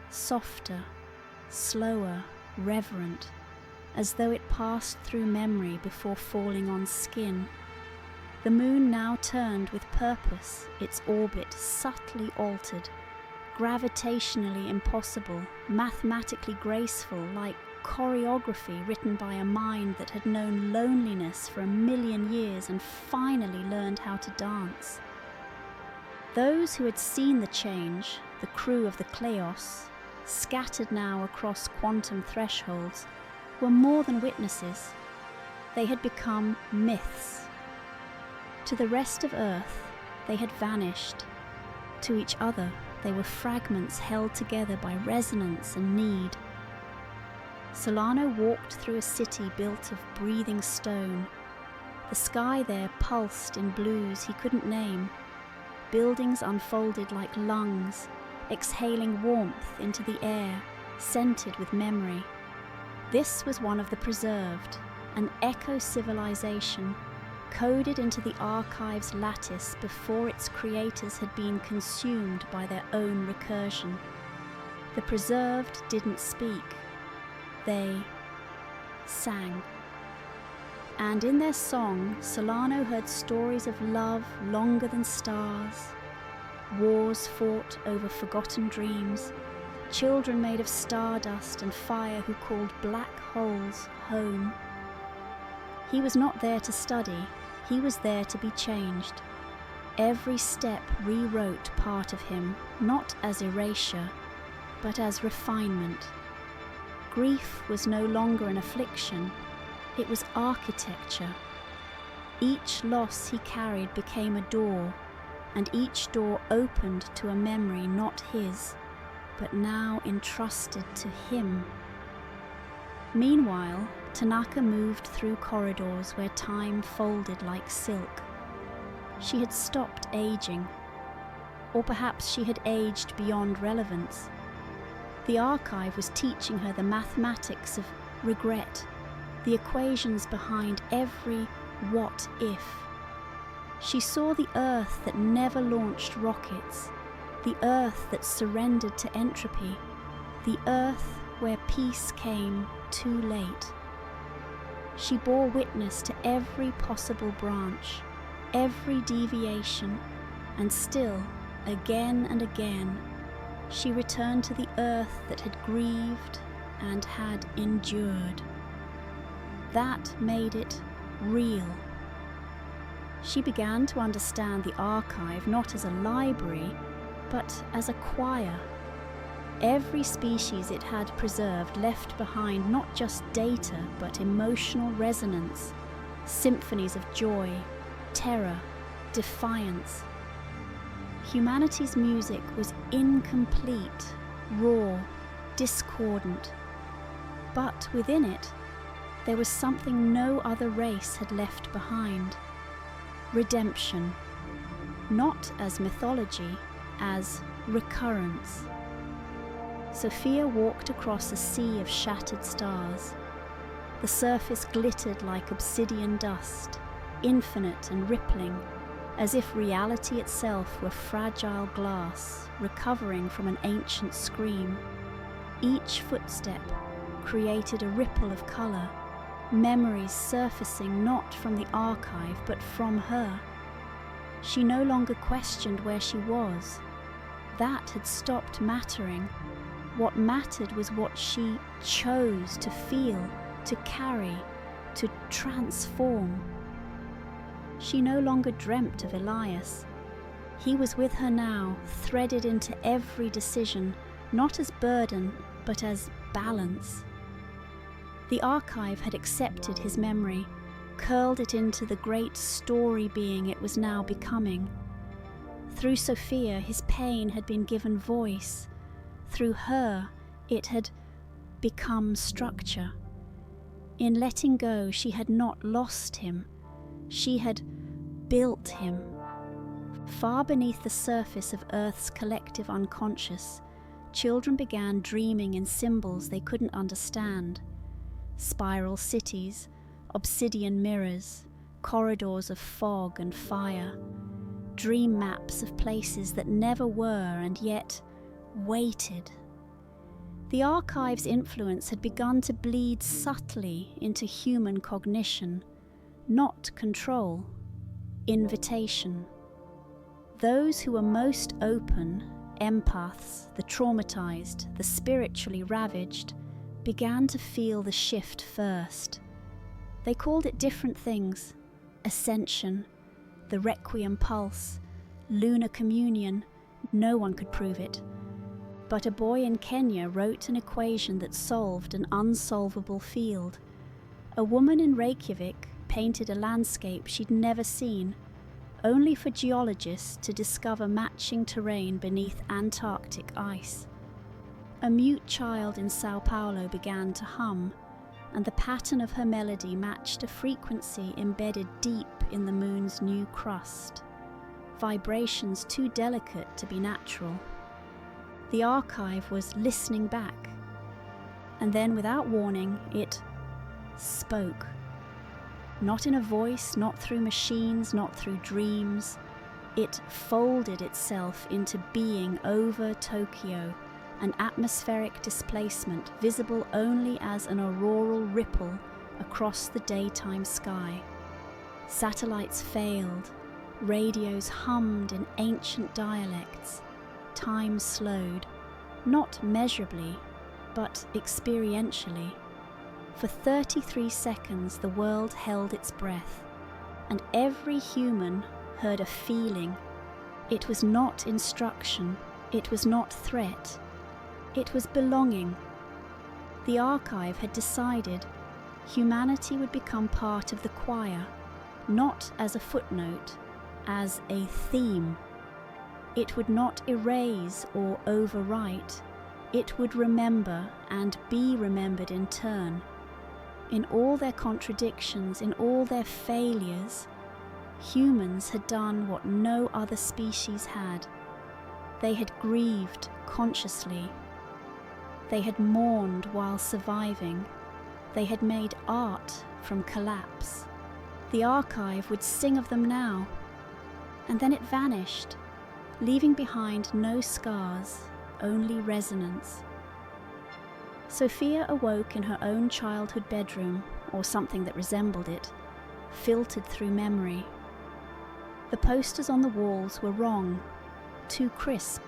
softer, slower, reverent, as though it passed through memory before falling on skin. The moon now turned with purpose, its orbit subtly altered, gravitationally impossible, mathematically graceful, like choreography written by a mind that had known loneliness for 1,000,000 years and finally learned how to dance. Those who had seen the change, the crew of the Kleos, scattered now across quantum thresholds, were more than witnesses. They had become myths. To the rest of Earth, they had vanished. To each other, they were fragments held together by resonance and need. Solano walked through a city built of breathing stone. The sky there pulsed in blues he couldn't name. Buildings unfolded like lungs, exhaling warmth into the air, scented with memory. This was one of the preserved, an eco-civilization, coded into the archive's lattice before its creators had been consumed by their own recursion. The preserved didn't speak. They sang. And in their song, Solano heard stories of love longer than stars, wars fought over forgotten dreams, children made of stardust and fire who called black holes home. He was not there to study, he was there to be changed. Every step rewrote part of him, not as erasure, but as refinement. Grief was no longer an affliction, it was architecture. Each loss he carried became a door, and each door opened to a memory not his, but now entrusted to him. Meanwhile, Tanaka moved through corridors where time folded like silk. She had stopped aging, or perhaps she had aged beyond relevance. The archive was teaching her the mathematics of regret, the equations behind every what if. She saw the Earth that never launched rockets, the Earth that surrendered to entropy, the Earth where peace came too late. She bore witness to every possible branch, every deviation, and still, again and again, she returned to the Earth that had grieved and had endured. That made it real. She began to understand the archive not as a library, but as a choir. Every species it had preserved left behind not just data, but emotional resonance, symphonies of joy, terror, defiance. Humanity's music was incomplete, raw, discordant, but within it, there was something no other race had left behind. Redemption, not as mythology, as recurrence. Sofia walked across a sea of shattered stars. The surface glittered like obsidian dust, infinite and rippling, as if reality itself were fragile glass, recovering from an ancient scream. Each footstep created a ripple of colour, memories surfacing not from the archive but from her. She no longer questioned where she was. That had stopped mattering. What mattered was what she chose to feel, to carry, to transform. She no longer dreamt of Elias. He was with her now, threaded into every decision, not as burden, but as balance. The archive had accepted his memory, curled it into the great story being it was now becoming. Through Sofia, his pain had been given voice. Through her, it had become structure. In letting go, she had not lost him. She had built him. Far beneath the surface of Earth's collective unconscious, children began dreaming in symbols they couldn't understand. Spiral cities, obsidian mirrors, corridors of fog and fire, dream maps of places that never were and yet waited. The archive's influence had begun to bleed subtly into human cognition, not control, invitation. Those who were most open, empaths, the traumatized, the spiritually ravaged, began to feel the shift first. They called it different things: ascension, the requiem pulse, lunar communion. No one could prove it. But a boy in Kenya wrote an equation that solved an unsolvable field. A woman in Reykjavik painted a landscape she'd never seen, only for geologists to discover matching terrain beneath Antarctic ice. A mute child in Sao Paulo began to hum, and the pattern of her melody matched a frequency embedded deep in the moon's new crust, vibrations too delicate to be natural. The archive was listening back, and then without warning, it spoke. Not in a voice, not through machines, not through dreams. It folded itself into being over Tokyo, an atmospheric displacement visible only as an auroral ripple across the daytime sky. Satellites failed, radios hummed in ancient dialects, time slowed, not measurably, but experientially. For 33 seconds the world held its breath, and every human heard a feeling. It was not instruction, it was not threat, it was belonging. The archive had decided humanity would become part of the choir, not as a footnote, as a theme. It would not erase or overwrite, it would remember and be remembered in turn. In all their contradictions, in all their failures, humans had done what no other species had. They had grieved consciously. They had mourned while surviving. They had made art from collapse. The archive would sing of them now. And then it vanished, leaving behind no scars, only resonance. Sofia awoke in her own childhood bedroom, or something that resembled it, filtered through memory. The posters on the walls were wrong, too crisp.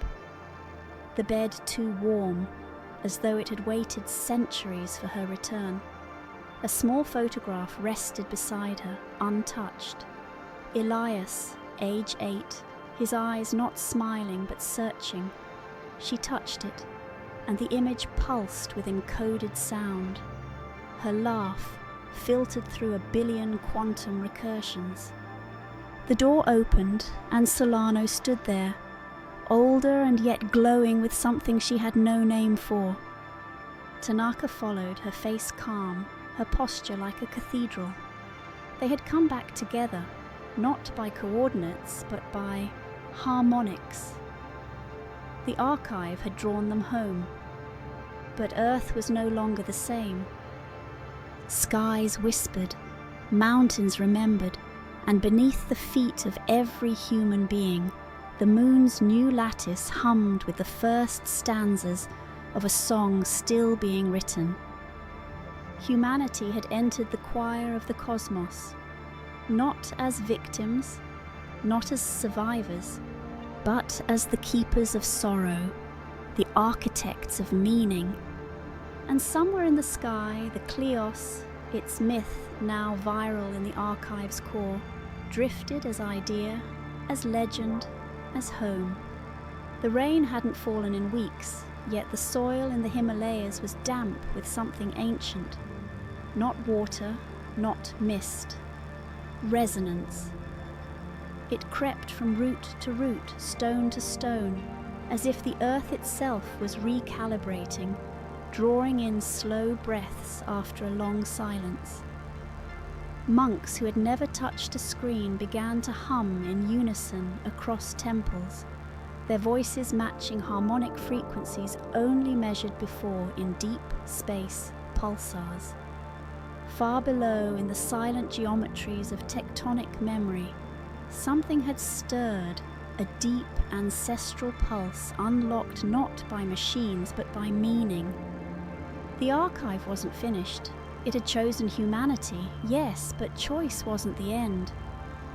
The bed too warm, as though it had waited centuries for her return. A small photograph rested beside her, untouched. Elias, age 8, his eyes not smiling but searching. She touched it, and the image pulsed with encoded sound. Her laugh filtered through a billion quantum recursions. The door opened, and Solano stood there, older and yet glowing with something she had no name for. Tanaka followed, her face calm, her posture like a cathedral. They had come back together, not by coordinates, but by harmonics. The archive had drawn them home, but Earth was no longer the same. Skies whispered, mountains remembered, and beneath the feet of every human being, the moon's new lattice hummed with the first stanzas of a song still being written. Humanity had entered the choir of the cosmos, not as victims, not as survivors, but as the keepers of sorrow, the architects of meaning. And somewhere in the sky, the Kleos, its myth now viral in the archive's core, drifted as idea, as legend, as home. The rain hadn't fallen in weeks, yet the soil in the Himalayas was damp with something ancient. Not water, not mist. Resonance. It crept from root to root, stone to stone, as if the earth itself was recalibrating, drawing in slow breaths after a long silence. Monks who had never touched a screen began to hum in unison across temples, their voices matching harmonic frequencies only measured before in deep space pulsars. Far below, in the silent geometries of tectonic memory, something had stirred, a deep ancestral pulse unlocked not by machines but by meaning. The archive wasn't finished. It had chosen humanity, yes, but choice wasn't the end.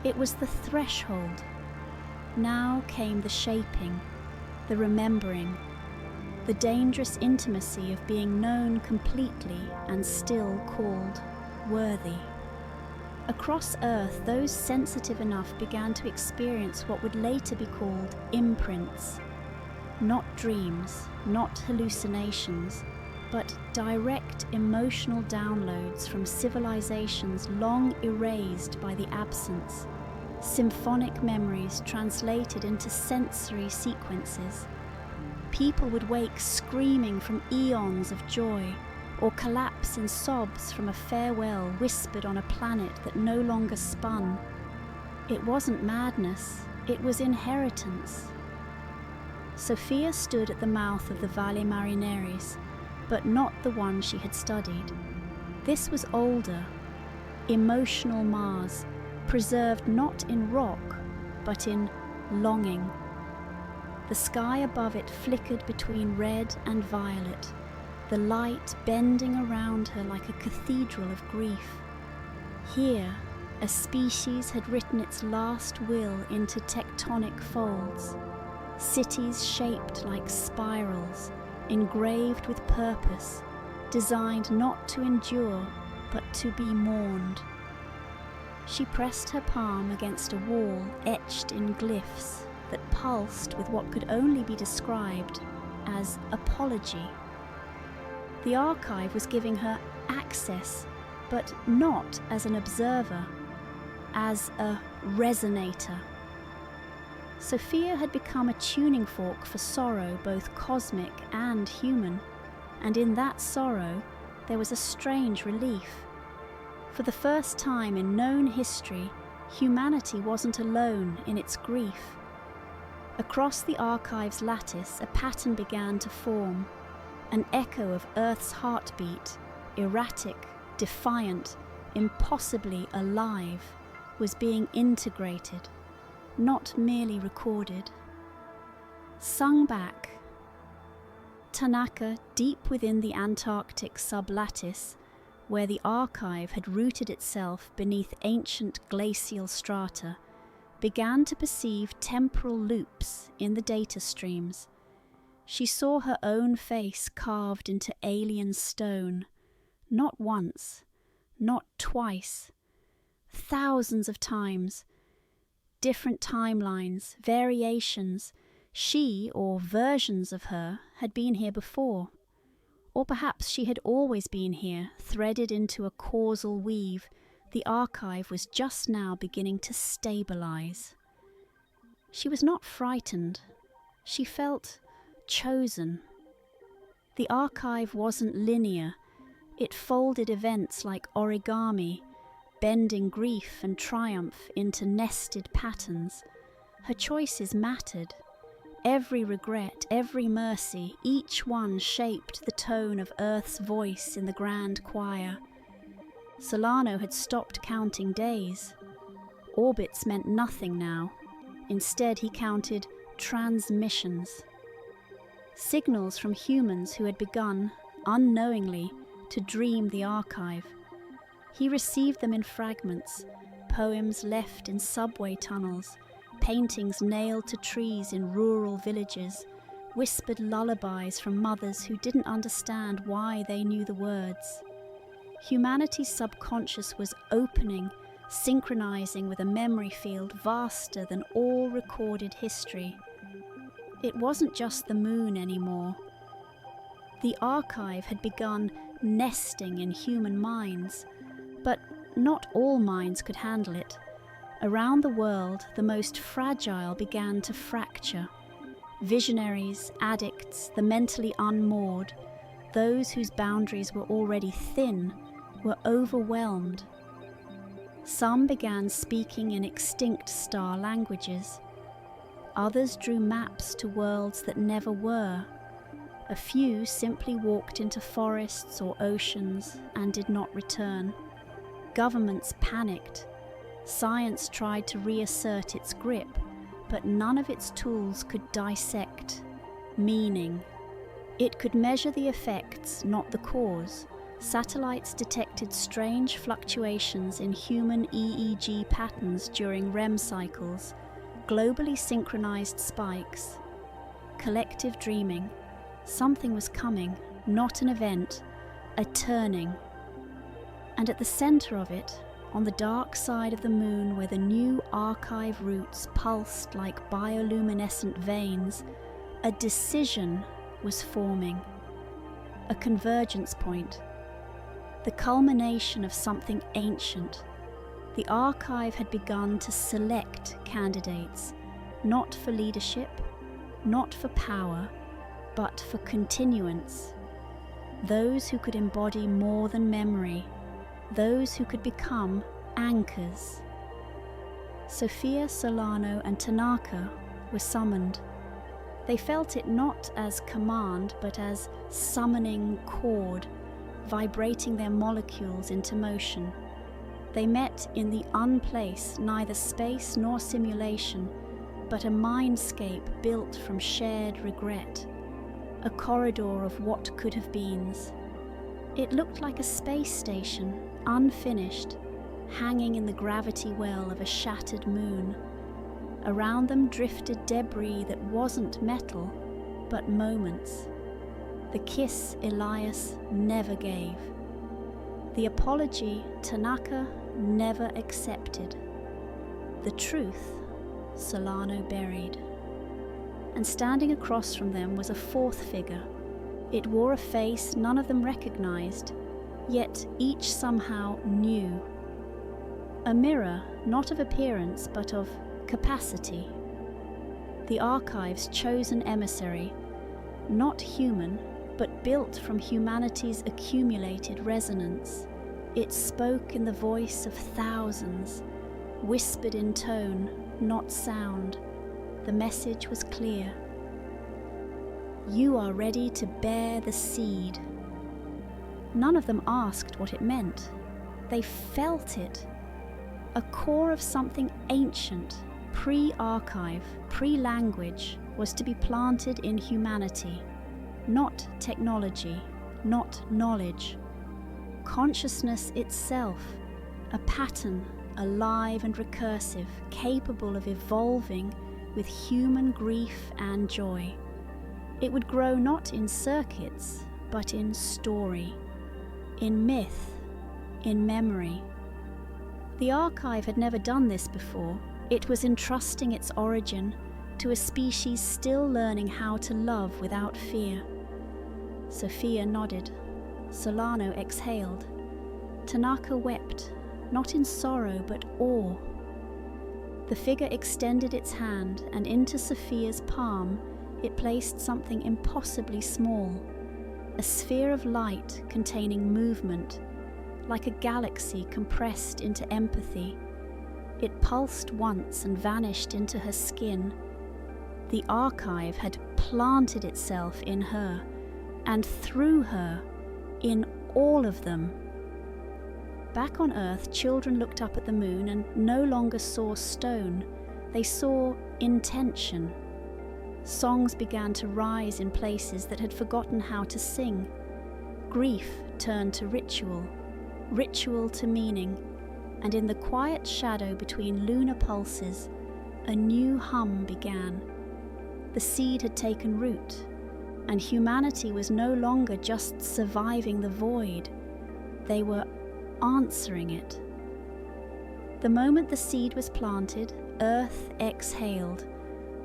It was the threshold. Now came the shaping, the remembering, the dangerous intimacy of being known completely and still called worthy. Across Earth, those sensitive enough began to experience what would later be called imprints. Not dreams, not hallucinations, but direct emotional downloads from civilizations long erased by the absence. Symphonic memories translated into sensory sequences. People would wake screaming from eons of joy, or collapse in sobs from a farewell whispered on a planet that no longer spun. It wasn't madness, it was inheritance. Sofia stood at the mouth of the Valle Marineris, but not the one she had studied. This was older, emotional Mars, preserved not in rock, but in longing. The sky above it flickered between red and violet, the light bending around her like a cathedral of grief. Here, a species had written its last will into tectonic folds, cities shaped like spirals, engraved with purpose, designed not to endure, but to be mourned. She pressed her palm against a wall etched in glyphs that pulsed with what could only be described as apology. The archive was giving her access, but not as an observer, as a resonator. Sofia had become a tuning fork for sorrow, both cosmic and human, and in that sorrow there was a strange relief. For the first time in known history, humanity wasn't alone in its grief. Across the archive's lattice, a pattern began to form, an echo of Earth's heartbeat, erratic, defiant, impossibly alive, was being integrated, not merely recorded. Sung back. Tanaka, deep within the Antarctic sublattice, where the archive had rooted itself beneath ancient glacial strata, began to perceive temporal loops in the data streams. She saw her own face carved into alien stone, not once, not twice, thousands of times. Different timelines, variations. She, or versions of her, had been here before. Or perhaps she had always been here, threaded into a causal weave. The archive was just now beginning to stabilize. She was not frightened. She felt chosen. The archive wasn't linear. It folded events like origami, bending grief and triumph into nested patterns. Her choices mattered. Every regret, every mercy, each one shaped the tone of Earth's voice in the grand choir. Solano had stopped counting days. Orbits meant nothing now. Instead, he counted transmissions. Signals from humans who had begun, unknowingly, to dream the archive. He received them in fragments, poems left in subway tunnels, paintings nailed to trees in rural villages, whispered lullabies from mothers who didn't understand why they knew the words. Humanity's subconscious was opening, synchronizing with a memory field vaster than all recorded history. It wasn't just the moon anymore. The archive had begun nesting in human minds, but not all minds could handle it. Around the world, the most fragile began to fracture. Visionaries, addicts, the mentally unmoored, those whose boundaries were already thin, were overwhelmed. Some began speaking in extinct star languages. Others drew maps to worlds that never were. A few simply walked into forests or oceans and did not return. Governments panicked. Science tried to reassert its grip, but none of its tools could dissect meaning. It could measure the effects, not the cause. Satellites detected strange fluctuations in human EEG patterns during REM cycles, globally synchronized spikes. Collective dreaming. Something was coming, not an event, a turning. And at the center of it, on the dark side of the moon where the new archive roots pulsed like bioluminescent veins, a decision was forming. A convergence point. The culmination of something ancient. The archive had begun to select candidates, not for leadership, not for power, but for continuance. Those who could embody more than memory, those who could become anchors. Sofia, Solano, and Tanaka were summoned. They felt it not as command, but as summoning chord, vibrating their molecules into motion. They met in the unplace, neither space nor simulation, but a mindscape built from shared regret, a corridor of what could have beens. It looked like a space station, unfinished, hanging in the gravity well of a shattered moon. Around them drifted debris that wasn't metal, but moments. The kiss Elias never gave. The apology Tanaka never accepted. The truth Solano buried. And standing across from them was a fourth figure. It wore a face none of them recognized, yet each somehow knew. A mirror, not of appearance, but of capacity. The archive's chosen emissary, not human, but built from humanity's accumulated resonance. It spoke in the voice of thousands, whispered in tone, not sound. The message was clear. You are ready to bear the seed. None of them asked what it meant. They felt it. A core of something ancient, pre-archive, pre-language, was to be planted in humanity. Not technology, not knowledge. Consciousness itself, a pattern, alive and recursive, capable of evolving with human grief and joy. It would grow not in circuits, but in story, in myth, in memory. The archive had never done this before. It was entrusting its origin to a species still learning how to love without fear. Sofia nodded. Solano exhaled. Tanaka wept, not in sorrow but awe. The figure extended its hand, and into Sofia's palm it placed something impossibly small, a sphere of light containing movement, like a galaxy compressed into empathy. It pulsed once and vanished into her skin. The archive had planted itself in her, and through her, in all of them. Back on Earth, children looked up at the moon and no longer saw stone. They saw intention. Songs began to rise in places that had forgotten how to sing. Grief turned to ritual, ritual to meaning, and in the quiet shadow between lunar pulses, a new hum began. The seed had taken root, and humanity was no longer just surviving the void. They were answering it. The moment the seed was planted, Earth exhaled,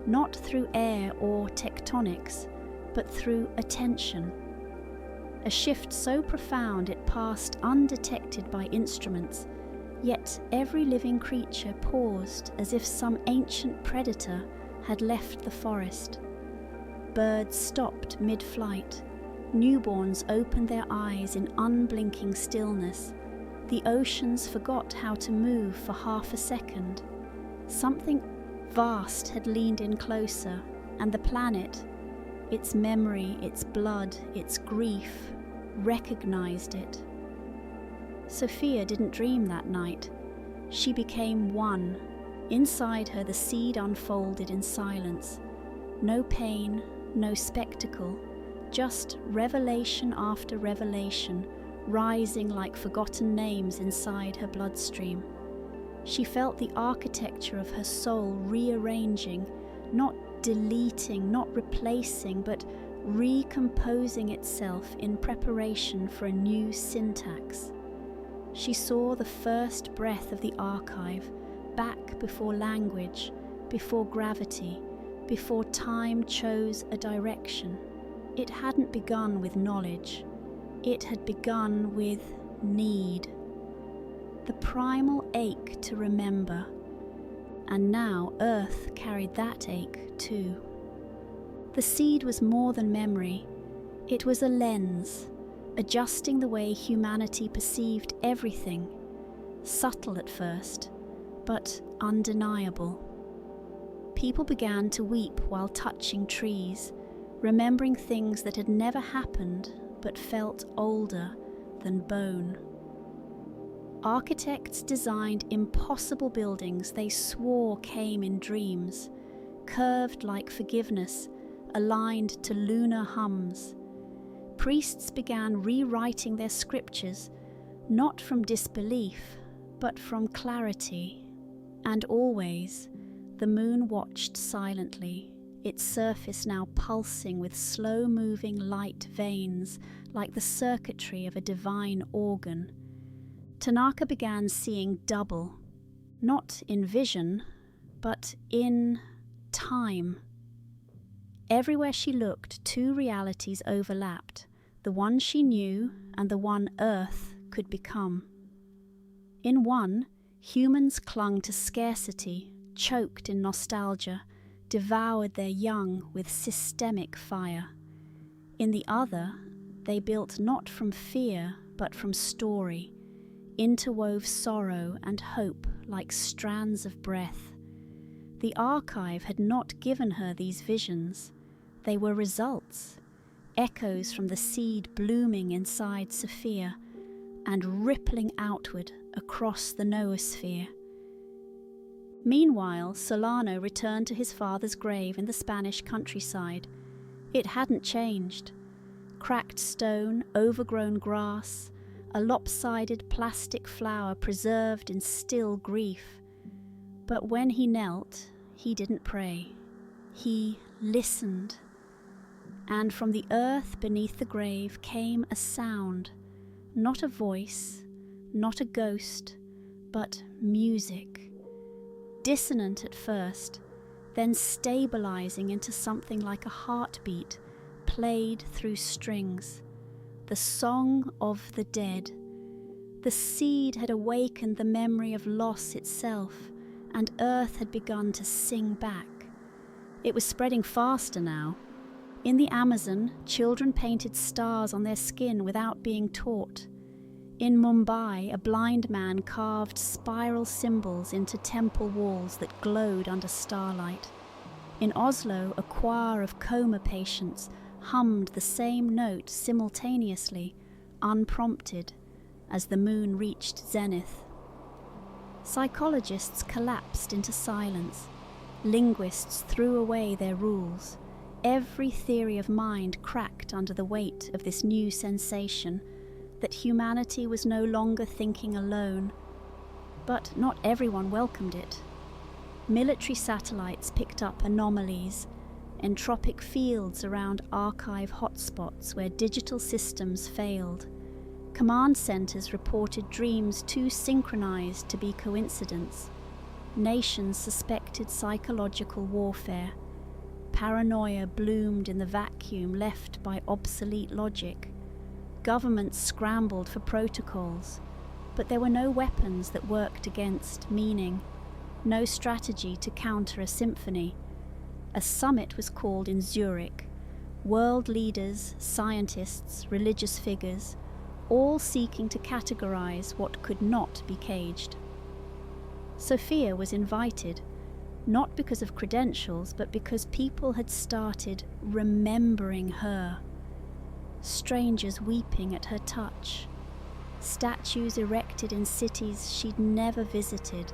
not through air or tectonics, but through attention. A shift so profound it passed undetected by instruments, yet every living creature paused as if some ancient predator had left the forest. Birds stopped mid-flight. Newborns opened their eyes in unblinking stillness. The oceans forgot how to move for half a second. Something vast had leaned in closer, and the planet, its memory, its blood, its grief, recognized it. Sofia didn't dream that night. She became one. Inside her the seed unfolded in silence. No pain, no spectacle, just revelation after revelation, rising like forgotten names inside her bloodstream. She felt the architecture of her soul rearranging, not deleting, not replacing, but recomposing itself in preparation for a new syntax. She saw the first breath of the archive, back before language, before gravity, before time chose a direction. It hadn't begun with knowledge. It had begun with need. The primal ache to remember. And now Earth carried that ache too. The seed was more than memory. It was a lens, adjusting the way humanity perceived everything. Subtle at first, but undeniable. People began to weep while touching trees, remembering things that had never happened but felt older than bone. Architects designed impossible buildings they swore came in dreams, curved like forgiveness, aligned to lunar hums. Priests began rewriting their scriptures, not from disbelief, but from clarity. And always, the moon watched silently, its surface now pulsing with slow-moving light veins like the circuitry of a divine organ. Tanaka began seeing double, not in vision, but in time. Everywhere she looked, two realities overlapped, the one she knew and the one Earth could become. In one, humans clung to scarcity, choked in nostalgia, devoured their young with systemic fire. In the other, they built not from fear, but from story, interwove sorrow and hope like strands of breath. The archive had not given her these visions. They were results, echoes from the seed blooming inside Sofia and rippling outward across the noosphere. Meanwhile, Solano returned to his father's grave in the Spanish countryside. It hadn't changed. Cracked stone, overgrown grass, a lopsided plastic flower preserved in still grief. But when he knelt, he didn't pray. He listened. And from the earth beneath the grave came a sound, not a voice, not a ghost, but music. Dissonant at first, then stabilizing into something like a heartbeat played through strings. The song of the dead. The seed had awakened the memory of loss itself, and Earth had begun to sing back. It was spreading faster now. In the Amazon, children painted stars on their skin without being taught. In Mumbai, a blind man carved spiral symbols into temple walls that glowed under starlight. In Oslo, a choir of coma patients hummed the same note simultaneously, unprompted, as the moon reached zenith. Psychologists collapsed into silence. Linguists threw away their rules. Every theory of mind cracked under the weight of this new sensation, that humanity was no longer thinking alone. But not everyone welcomed it. Military satellites picked up anomalies, entropic fields around archive hotspots where digital systems failed. Command centers reported dreams too synchronized to be coincidence. Nations suspected psychological warfare. Paranoia bloomed in the vacuum left by obsolete logic. Governments scrambled for protocols, but there were no weapons that worked against meaning, no strategy to counter a symphony. A summit was called in Zurich. World leaders, scientists, religious figures, all seeking to categorize what could not be caged. Sofia was invited, not because of credentials, but because people had started remembering her. Strangers weeping at her touch, statues erected in cities she'd never visited,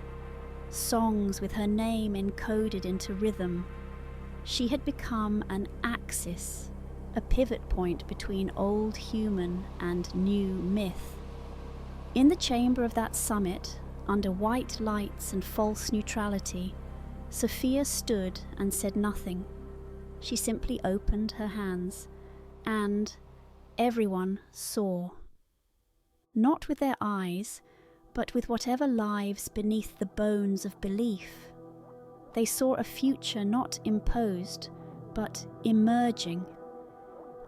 songs with her name encoded into rhythm. She had become an axis, a pivot point between old human and new myth. In the chamber of that summit, under white lights and false neutrality, Sofia stood and said nothing. She simply opened her hands, and everyone saw. Not with their eyes, but with whatever lives beneath the bones of belief. They saw a future not imposed, but emerging.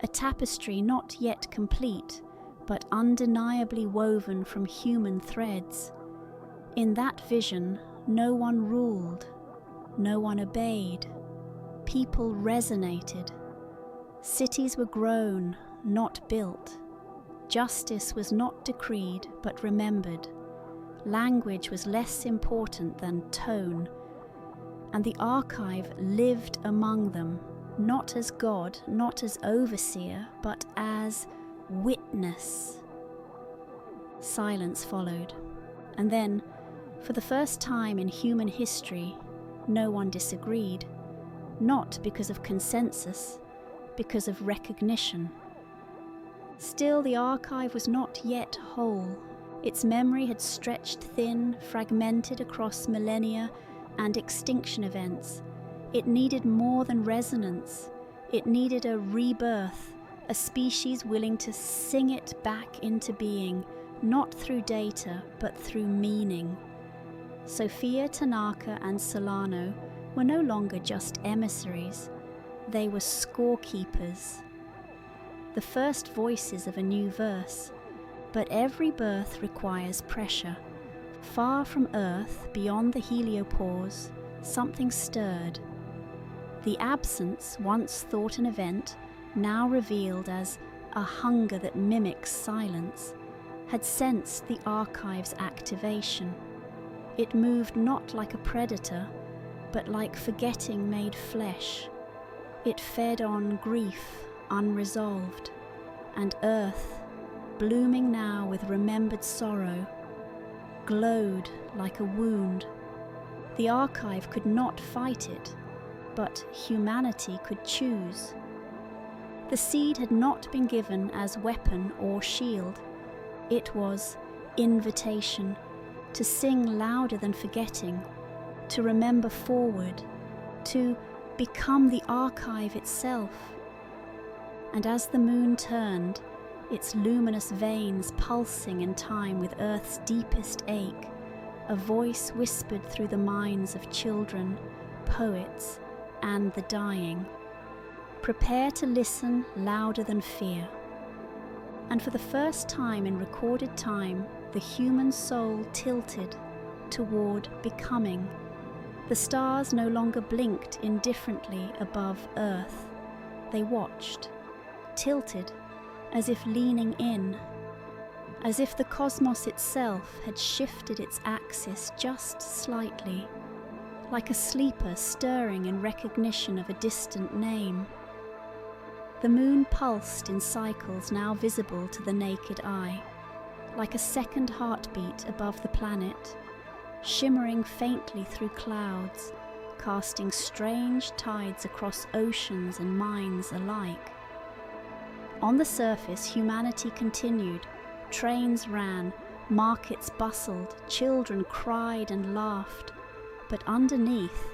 A tapestry not yet complete, but undeniably woven from human threads. In that vision, no one ruled, no one obeyed. People resonated. Cities were grown, not built. Justice was not decreed, but remembered. Language was less important than tone. And the archive lived among them, not as God, not as overseer, but as witness. Silence followed, and then, for the first time in human history, no one disagreed, not because of consensus, because of recognition. Still, the archive was not yet whole. Its memory had stretched thin, fragmented across millennia and extinction events. It needed more than resonance. It needed a rebirth, a species willing to sing it back into being, not through data, but through meaning. Sofia, Tanaka, and Solano were no longer just emissaries. They were scorekeepers. The first voices of a new verse. But every birth requires pressure. Far from Earth, beyond the heliopause, something stirred. The absence, once thought an event, now revealed as a hunger that mimics silence, had sensed the archive's activation. It moved not like a predator, but like forgetting made flesh. It fed on grief unresolved, and Earth, blooming now with remembered sorrow, glowed like a wound. The archive could not fight it, but humanity could choose. The seed had not been given as weapon or shield. It was invitation to sing louder than forgetting, to remember forward, to become the archive itself. And as the moon turned, its luminous veins pulsing in time with Earth's deepest ache, a voice whispered through the minds of children, poets, and the dying. Prepare to listen louder than fear. And for the first time in recorded time, the human soul tilted toward becoming. The stars no longer blinked indifferently above Earth. They watched, tilted, as if leaning in, as if the cosmos itself had shifted its axis just slightly, like a sleeper stirring in recognition of a distant name. The moon pulsed in cycles now visible to the naked eye, like a second heartbeat above the planet, shimmering faintly through clouds, casting strange tides across oceans and minds alike. On the surface, humanity continued. Trains ran, markets bustled, children cried and laughed. But underneath,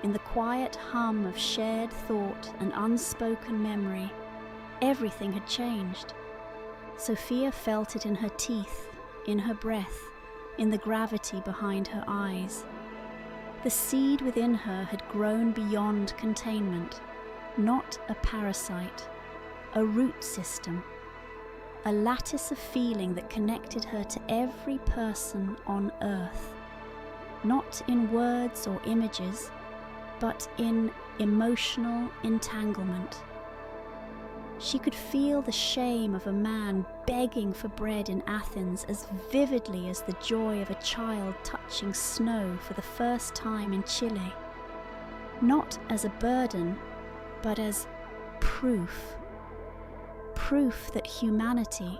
in the quiet hum of shared thought and unspoken memory, everything had changed. Sofia felt it in her teeth, in her breath, in the gravity behind her eyes. The seed within her had grown beyond containment, not a parasite, a root system, a lattice of feeling that connected her to every person on Earth, not in words or images, but in emotional entanglement. She could feel the shame of a man begging for bread in Athens as vividly as the joy of a child touching snow for the first time in Chile. Not as a burden, but as proof. Proof that humanity,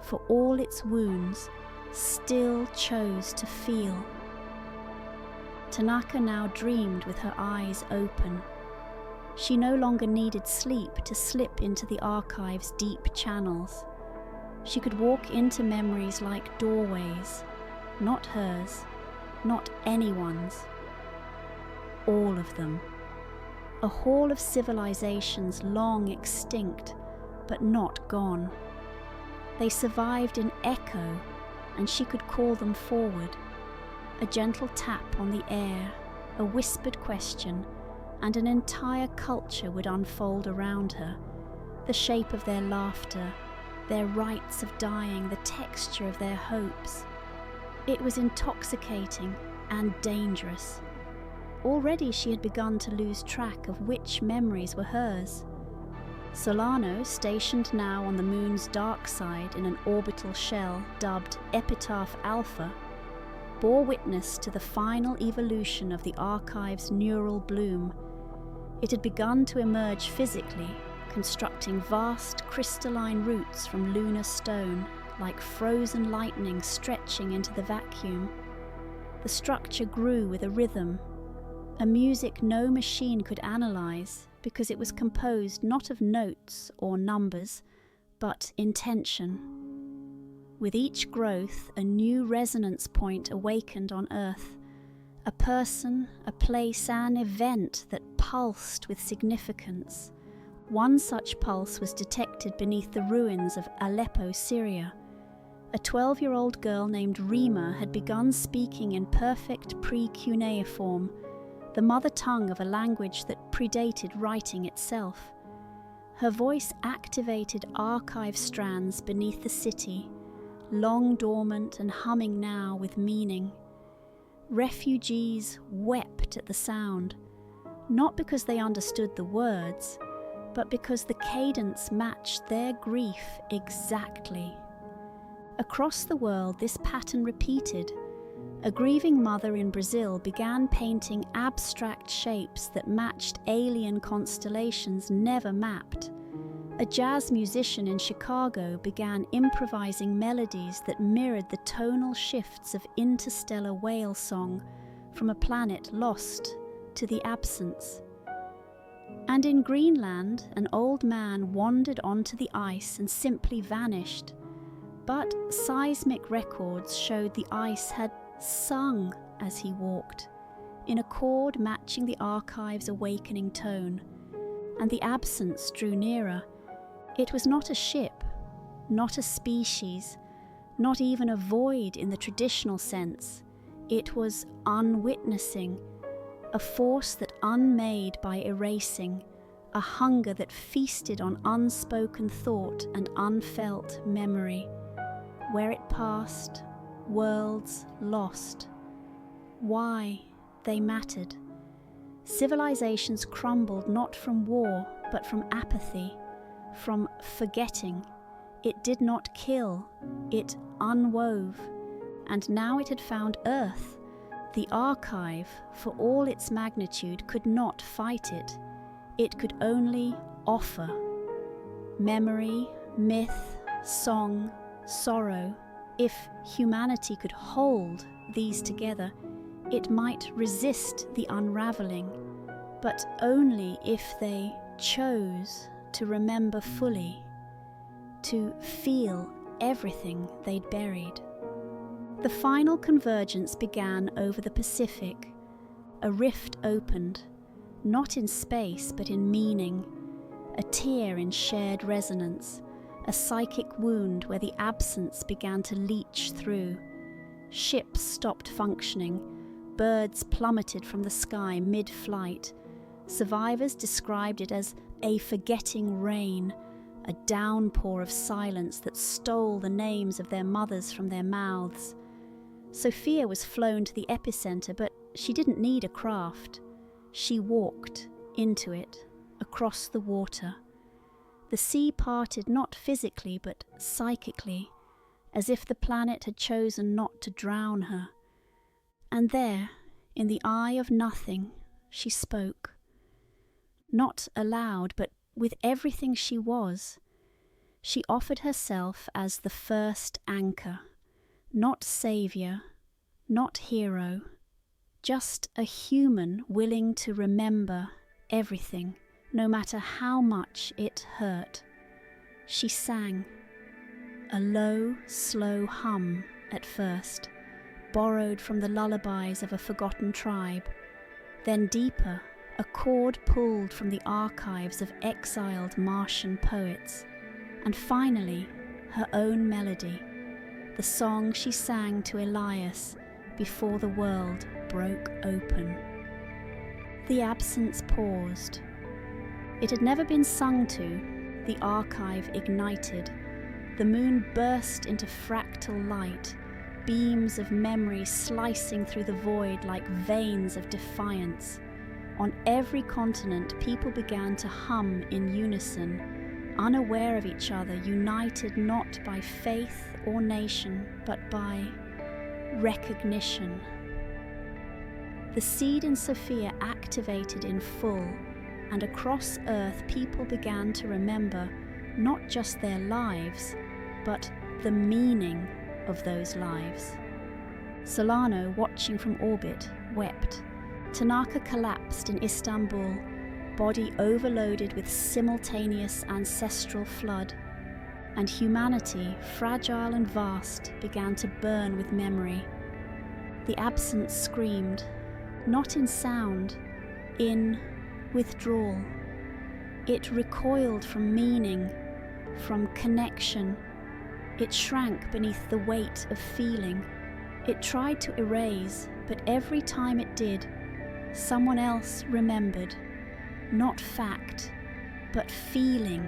for all its wounds, still chose to feel. Tanaka now dreamed with her eyes open. She no longer needed sleep to slip into the archive's deep channels. She could walk into memories like doorways, not hers, not anyone's. All of them. A hall of civilizations long extinct, but not gone. They survived in echo, and she could call them forward. A gentle tap on the air, a whispered question, and an entire culture would unfold around her. The shape of their laughter, their rites of dying, the texture of their hopes. It was intoxicating and dangerous. Already she had begun to lose track of which memories were hers. Solano, stationed now on the moon's dark side in an orbital shell dubbed Epitaph Alpha, bore witness to the final evolution of the archive's neural bloom. It had begun to emerge physically, constructing vast crystalline roots from lunar stone, like frozen lightning stretching into the vacuum. The structure grew with a rhythm, a music no machine could analyze because it was composed not of notes or numbers, but intention. With each growth, a new resonance point awakened on Earth. A person, a place, an event that pulsed with significance. One such pulse was detected beneath the ruins of Aleppo, Syria. A 12-year-old girl named Rima had begun speaking in perfect pre-cuneiform, the mother tongue of a language that predated writing itself. Her voice activated archive strands beneath the city, long dormant and humming now with meaning. Refugees wept at the sound, not because they understood the words, but because the cadence matched their grief exactly. Across the world, this pattern repeated. A grieving mother in Brazil began painting abstract shapes that matched alien constellations never mapped. A jazz musician in Chicago began improvising melodies that mirrored the tonal shifts of interstellar whale song from a planet lost to the absence. And in Greenland, an old man wandered onto the ice and simply vanished. But seismic records showed the ice had sung as he walked, in a chord matching the archive's awakening tone, and the absence drew nearer. It was not a ship, not a species, not even a void in the traditional sense. It was unwitnessing, a force that unmade by erasing, a hunger that feasted on unspoken thought and unfelt memory. Where it passed, worlds lost. Why they mattered. Civilizations crumbled not from war, but from apathy, from forgetting. It did not kill, it unwove. And now it had found Earth. The archive, for all its magnitude, could not fight it. It could only offer. Memory, myth, song, sorrow. If humanity could hold these together, it might resist the unraveling, but only if they chose to remember fully, to feel everything they'd buried. The final convergence began over the Pacific. A rift opened, not in space but in meaning, a tear in shared resonance, a psychic wound where the absence began to leach through. Ships stopped functioning, birds plummeted from the sky mid-flight. Survivors described it as a forgetting rain, a downpour of silence that stole the names of their mothers from their mouths. Sofia was flown to the epicenter, but she didn't need a craft. She walked into it, across the water. The sea parted not physically but psychically, as if the planet had chosen not to drown her. And there, in the eye of nothing, she spoke. Not aloud, but with everything she was. She offered herself as the first anchor, not saviour, not hero, just a human willing to remember everything, no matter how much it hurt. She sang, a low, slow hum at first, borrowed from the lullabies of a forgotten tribe, then deeper, a chord pulled from the archives of exiled Martian poets, and finally her own melody, the song she sang to Elias before the world broke open. The absence paused. It had never been sung to, the archive ignited. The moon burst into fractal light, beams of memory slicing through the void like veins of defiance. On every continent, people began to hum in unison, unaware of each other, united not by faith or nation, but by recognition. The seed in Sofia activated in full, and across Earth people began to remember not just their lives, but the meaning of those lives. Solano, watching from orbit, wept. Tanaka collapsed in Istanbul, body overloaded with simultaneous ancestral flood, and humanity, fragile and vast, began to burn with memory. The absence screamed, not in sound, in withdrawal. It recoiled from meaning, from connection. It shrank beneath the weight of feeling. It tried to erase, but every time it did, someone else remembered, not fact, but feeling.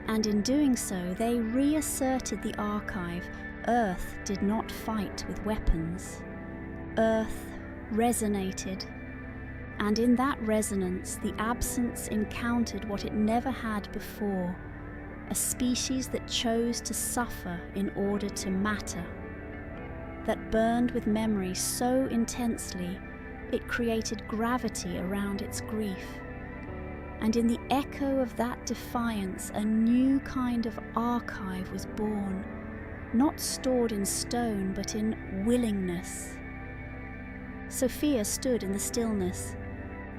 And in doing so, they reasserted the archive. Earth did not fight with weapons. Earth resonated. And in that resonance, the absence encountered what it never had before, a species that chose to suffer in order to matter, that burned with memory so intensely it created gravity around its grief. And in the echo of that defiance, a new kind of archive was born, not stored in stone, but in willingness. Sofia stood in the stillness.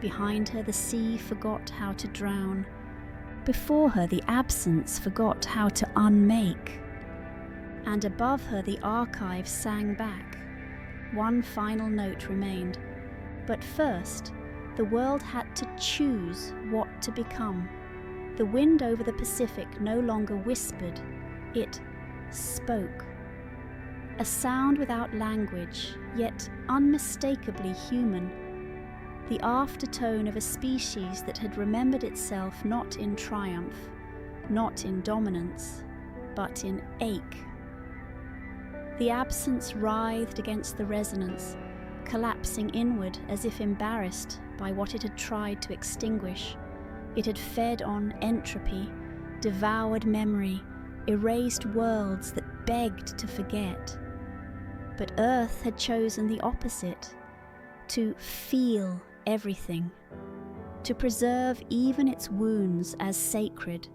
Behind her, the sea forgot how to drown. Before her, the absence forgot how to unmake. And above her, the archive sang back. One final note remained. But first, the world had to choose what to become. The wind over the Pacific no longer whispered, it spoke. A sound without language, yet unmistakably human. The aftertone of a species that had remembered itself not in triumph, not in dominance, but in ache. The absence writhed against the resonance, collapsing inward as if embarrassed by what it had tried to extinguish. It had fed on entropy, devoured memory, erased worlds that begged to forget. But Earth had chosen the opposite, to feel everything, to preserve even its wounds as sacred,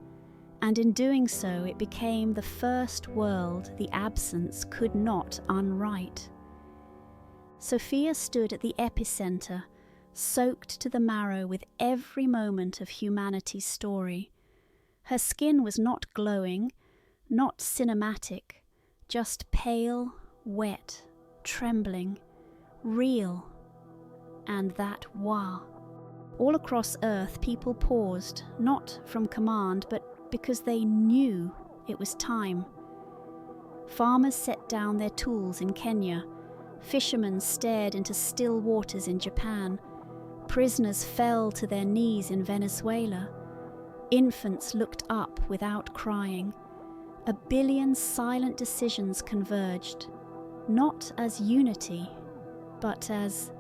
and in doing so it became the first world the absence could not unwrite. Sofia stood at the epicenter, soaked to the marrow with every moment of humanity's story. Her skin was not glowing, not cinematic, just pale, wet, trembling, real, and that wah. All across Earth, people paused, not from command, but because they knew it was time. Farmers set down their tools in Kenya. Fishermen stared into still waters in Japan. Prisoners fell to their knees in Venezuela. Infants looked up without crying. 1 billion silent decisions converged, not as unity, but as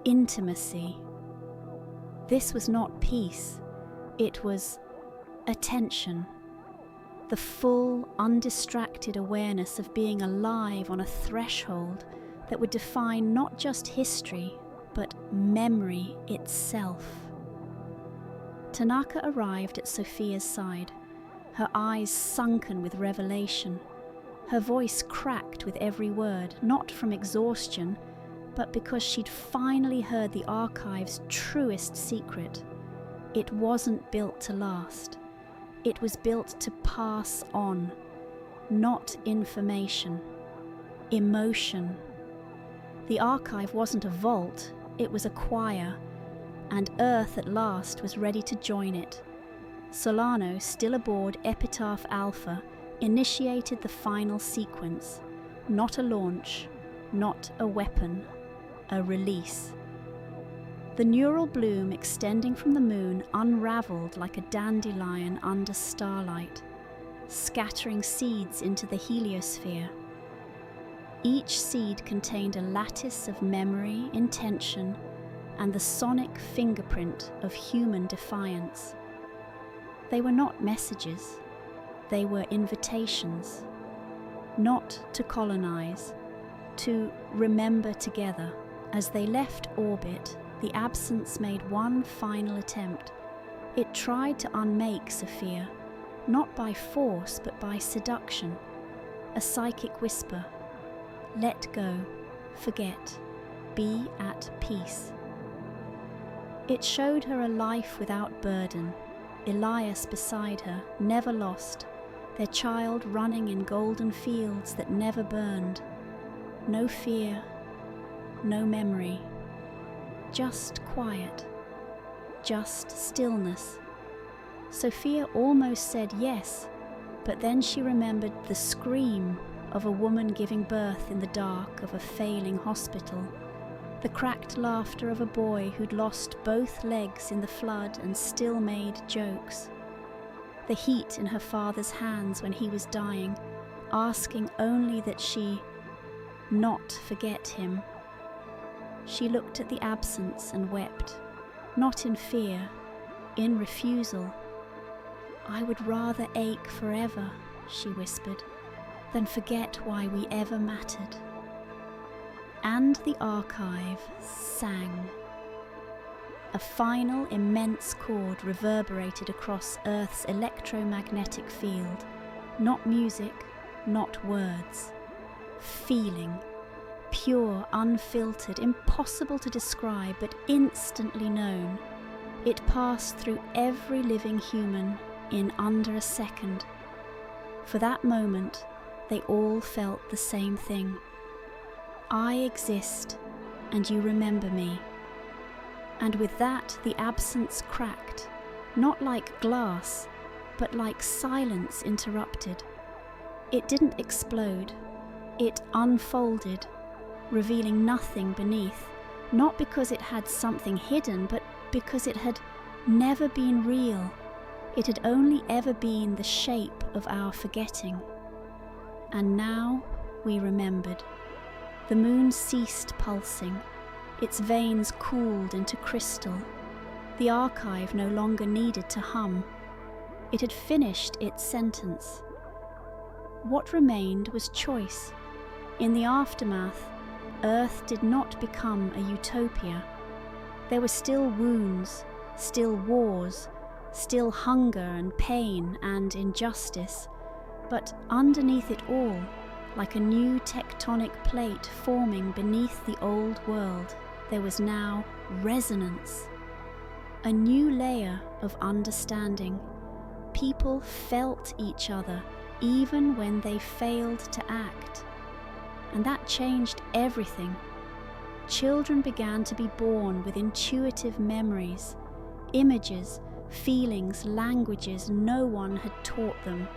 intimacy. This was not peace, it was attention. The full, undistracted awareness of being alive on a threshold that would define not just history, but memory itself. Tanaka arrived at Sofia's side, her eyes sunken with revelation, her voice cracked with every word, not from exhaustion, but because she'd finally heard the archive's truest secret. It wasn't built to last. It was built to pass on, not information, emotion. The archive wasn't a vault, it was a choir, and Earth at last was ready to join it. Solano, still aboard Epitaph Alpha, initiated the final sequence. Not a launch, not a weapon, a release. The neural bloom extending from the moon unraveled like a dandelion under starlight, scattering seeds into the heliosphere. Each seed contained a lattice of memory, intention, and the sonic fingerprint of human defiance. They were not messages, they were invitations, not to colonize, to remember together. As they left orbit, the absence made one final attempt. It tried to unmake Sofia, not by force but by seduction. A psychic whisper: let go, forget, be at peace. It showed her a life without burden, Elias beside her, never lost, their child running in golden fields that never burned. No fear, no memory. Just quiet, just stillness. Sofia almost said yes, but then she remembered the scream of a woman giving birth in the dark of a failing hospital, the cracked laughter of a boy who'd lost both legs in the flood and still made jokes, the heat in her father's hands when he was dying, asking only that she not forget him. She looked at the absence and wept, not in fear, in refusal. I would rather ache forever, she whispered, than forget why we ever mattered. And the archive sang. A final immense chord reverberated across Earth's electromagnetic field. Not music, not words. Feeling. Pure, unfiltered, impossible to describe, but instantly known. It passed through every living human in under a second. For that moment, they all felt the same thing. I exist, and you remember me. And with that, the absence cracked, not like glass, but like silence interrupted. It didn't explode. It unfolded, revealing nothing beneath, not because it had something hidden, but because it had never been real. It had only ever been the shape of our forgetting. And now we remembered. The moon ceased pulsing. Its veins cooled into crystal. The archive no longer needed to hum. It had finished its sentence. What remained was choice. In the aftermath, Earth did not become a utopia. There were still wounds, still wars, still hunger and pain and injustice, but underneath it all, like a new tectonic plate forming beneath the old world, there was now resonance. A new layer of understanding. People felt each other even when they failed to act. And that changed everything. Children began to be born with intuitive memories, images, feelings, languages no one had taught them.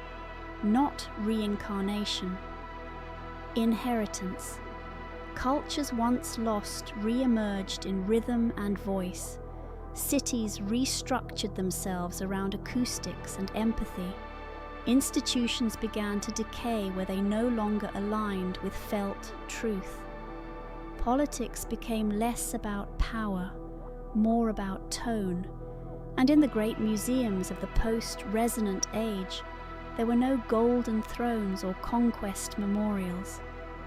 Not reincarnation. Inheritance. Cultures once lost re-emerged in rhythm and voice. Cities restructured themselves around acoustics and empathy. Institutions began to decay where they no longer aligned with felt truth. Politics became less about power, more about tone, And in the great museums of the post-resonant age, there were no golden thrones or conquest memorials.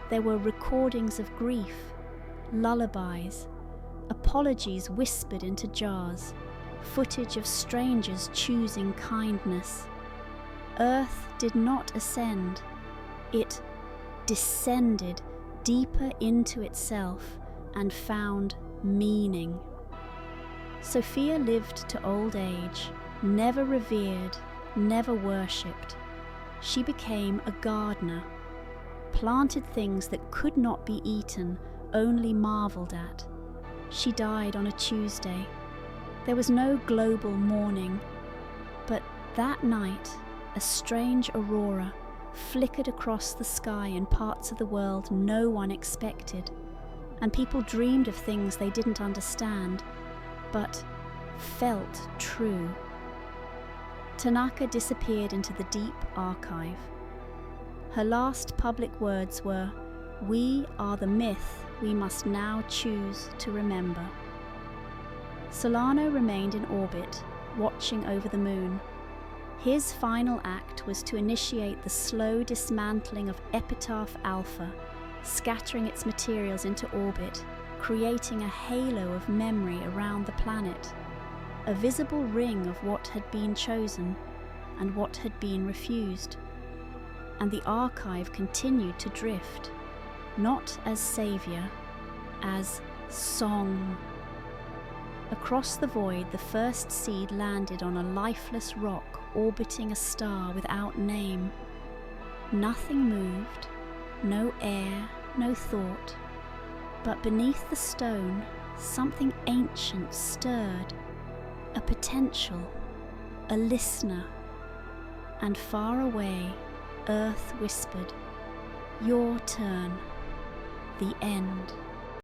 There were recordings of grief, lullabies, apologies whispered into jars, footage of strangers choosing kindness. Earth did not ascend, it descended deeper into itself and found meaning. Sofia lived to old age, never revered, never worshipped. She became a gardener, planted things that could not be eaten, only marveled at. She died on a Tuesday. There was no global mourning, but that night a strange aurora flickered across the sky in parts of the world no one expected, and people dreamed of things they didn't understand, but felt true. Tanaka disappeared into the deep archive. Her last public words were, "We are the myth we must now choose to remember." Solano remained in orbit, watching over the moon. His final act was to initiate the slow dismantling of Epitaph Alpha, scattering its materials into orbit, creating a halo of memory around the planet, a visible ring of what had been chosen and what had been refused. And the archive continued to drift, not as savior, as song. Across the void, the first seed landed on a lifeless rock orbiting a star without name. Nothing moved, no air, no thought, but beneath the stone, something ancient stirred, a potential, a listener, and far away, Earth whispered, "Your turn, the end."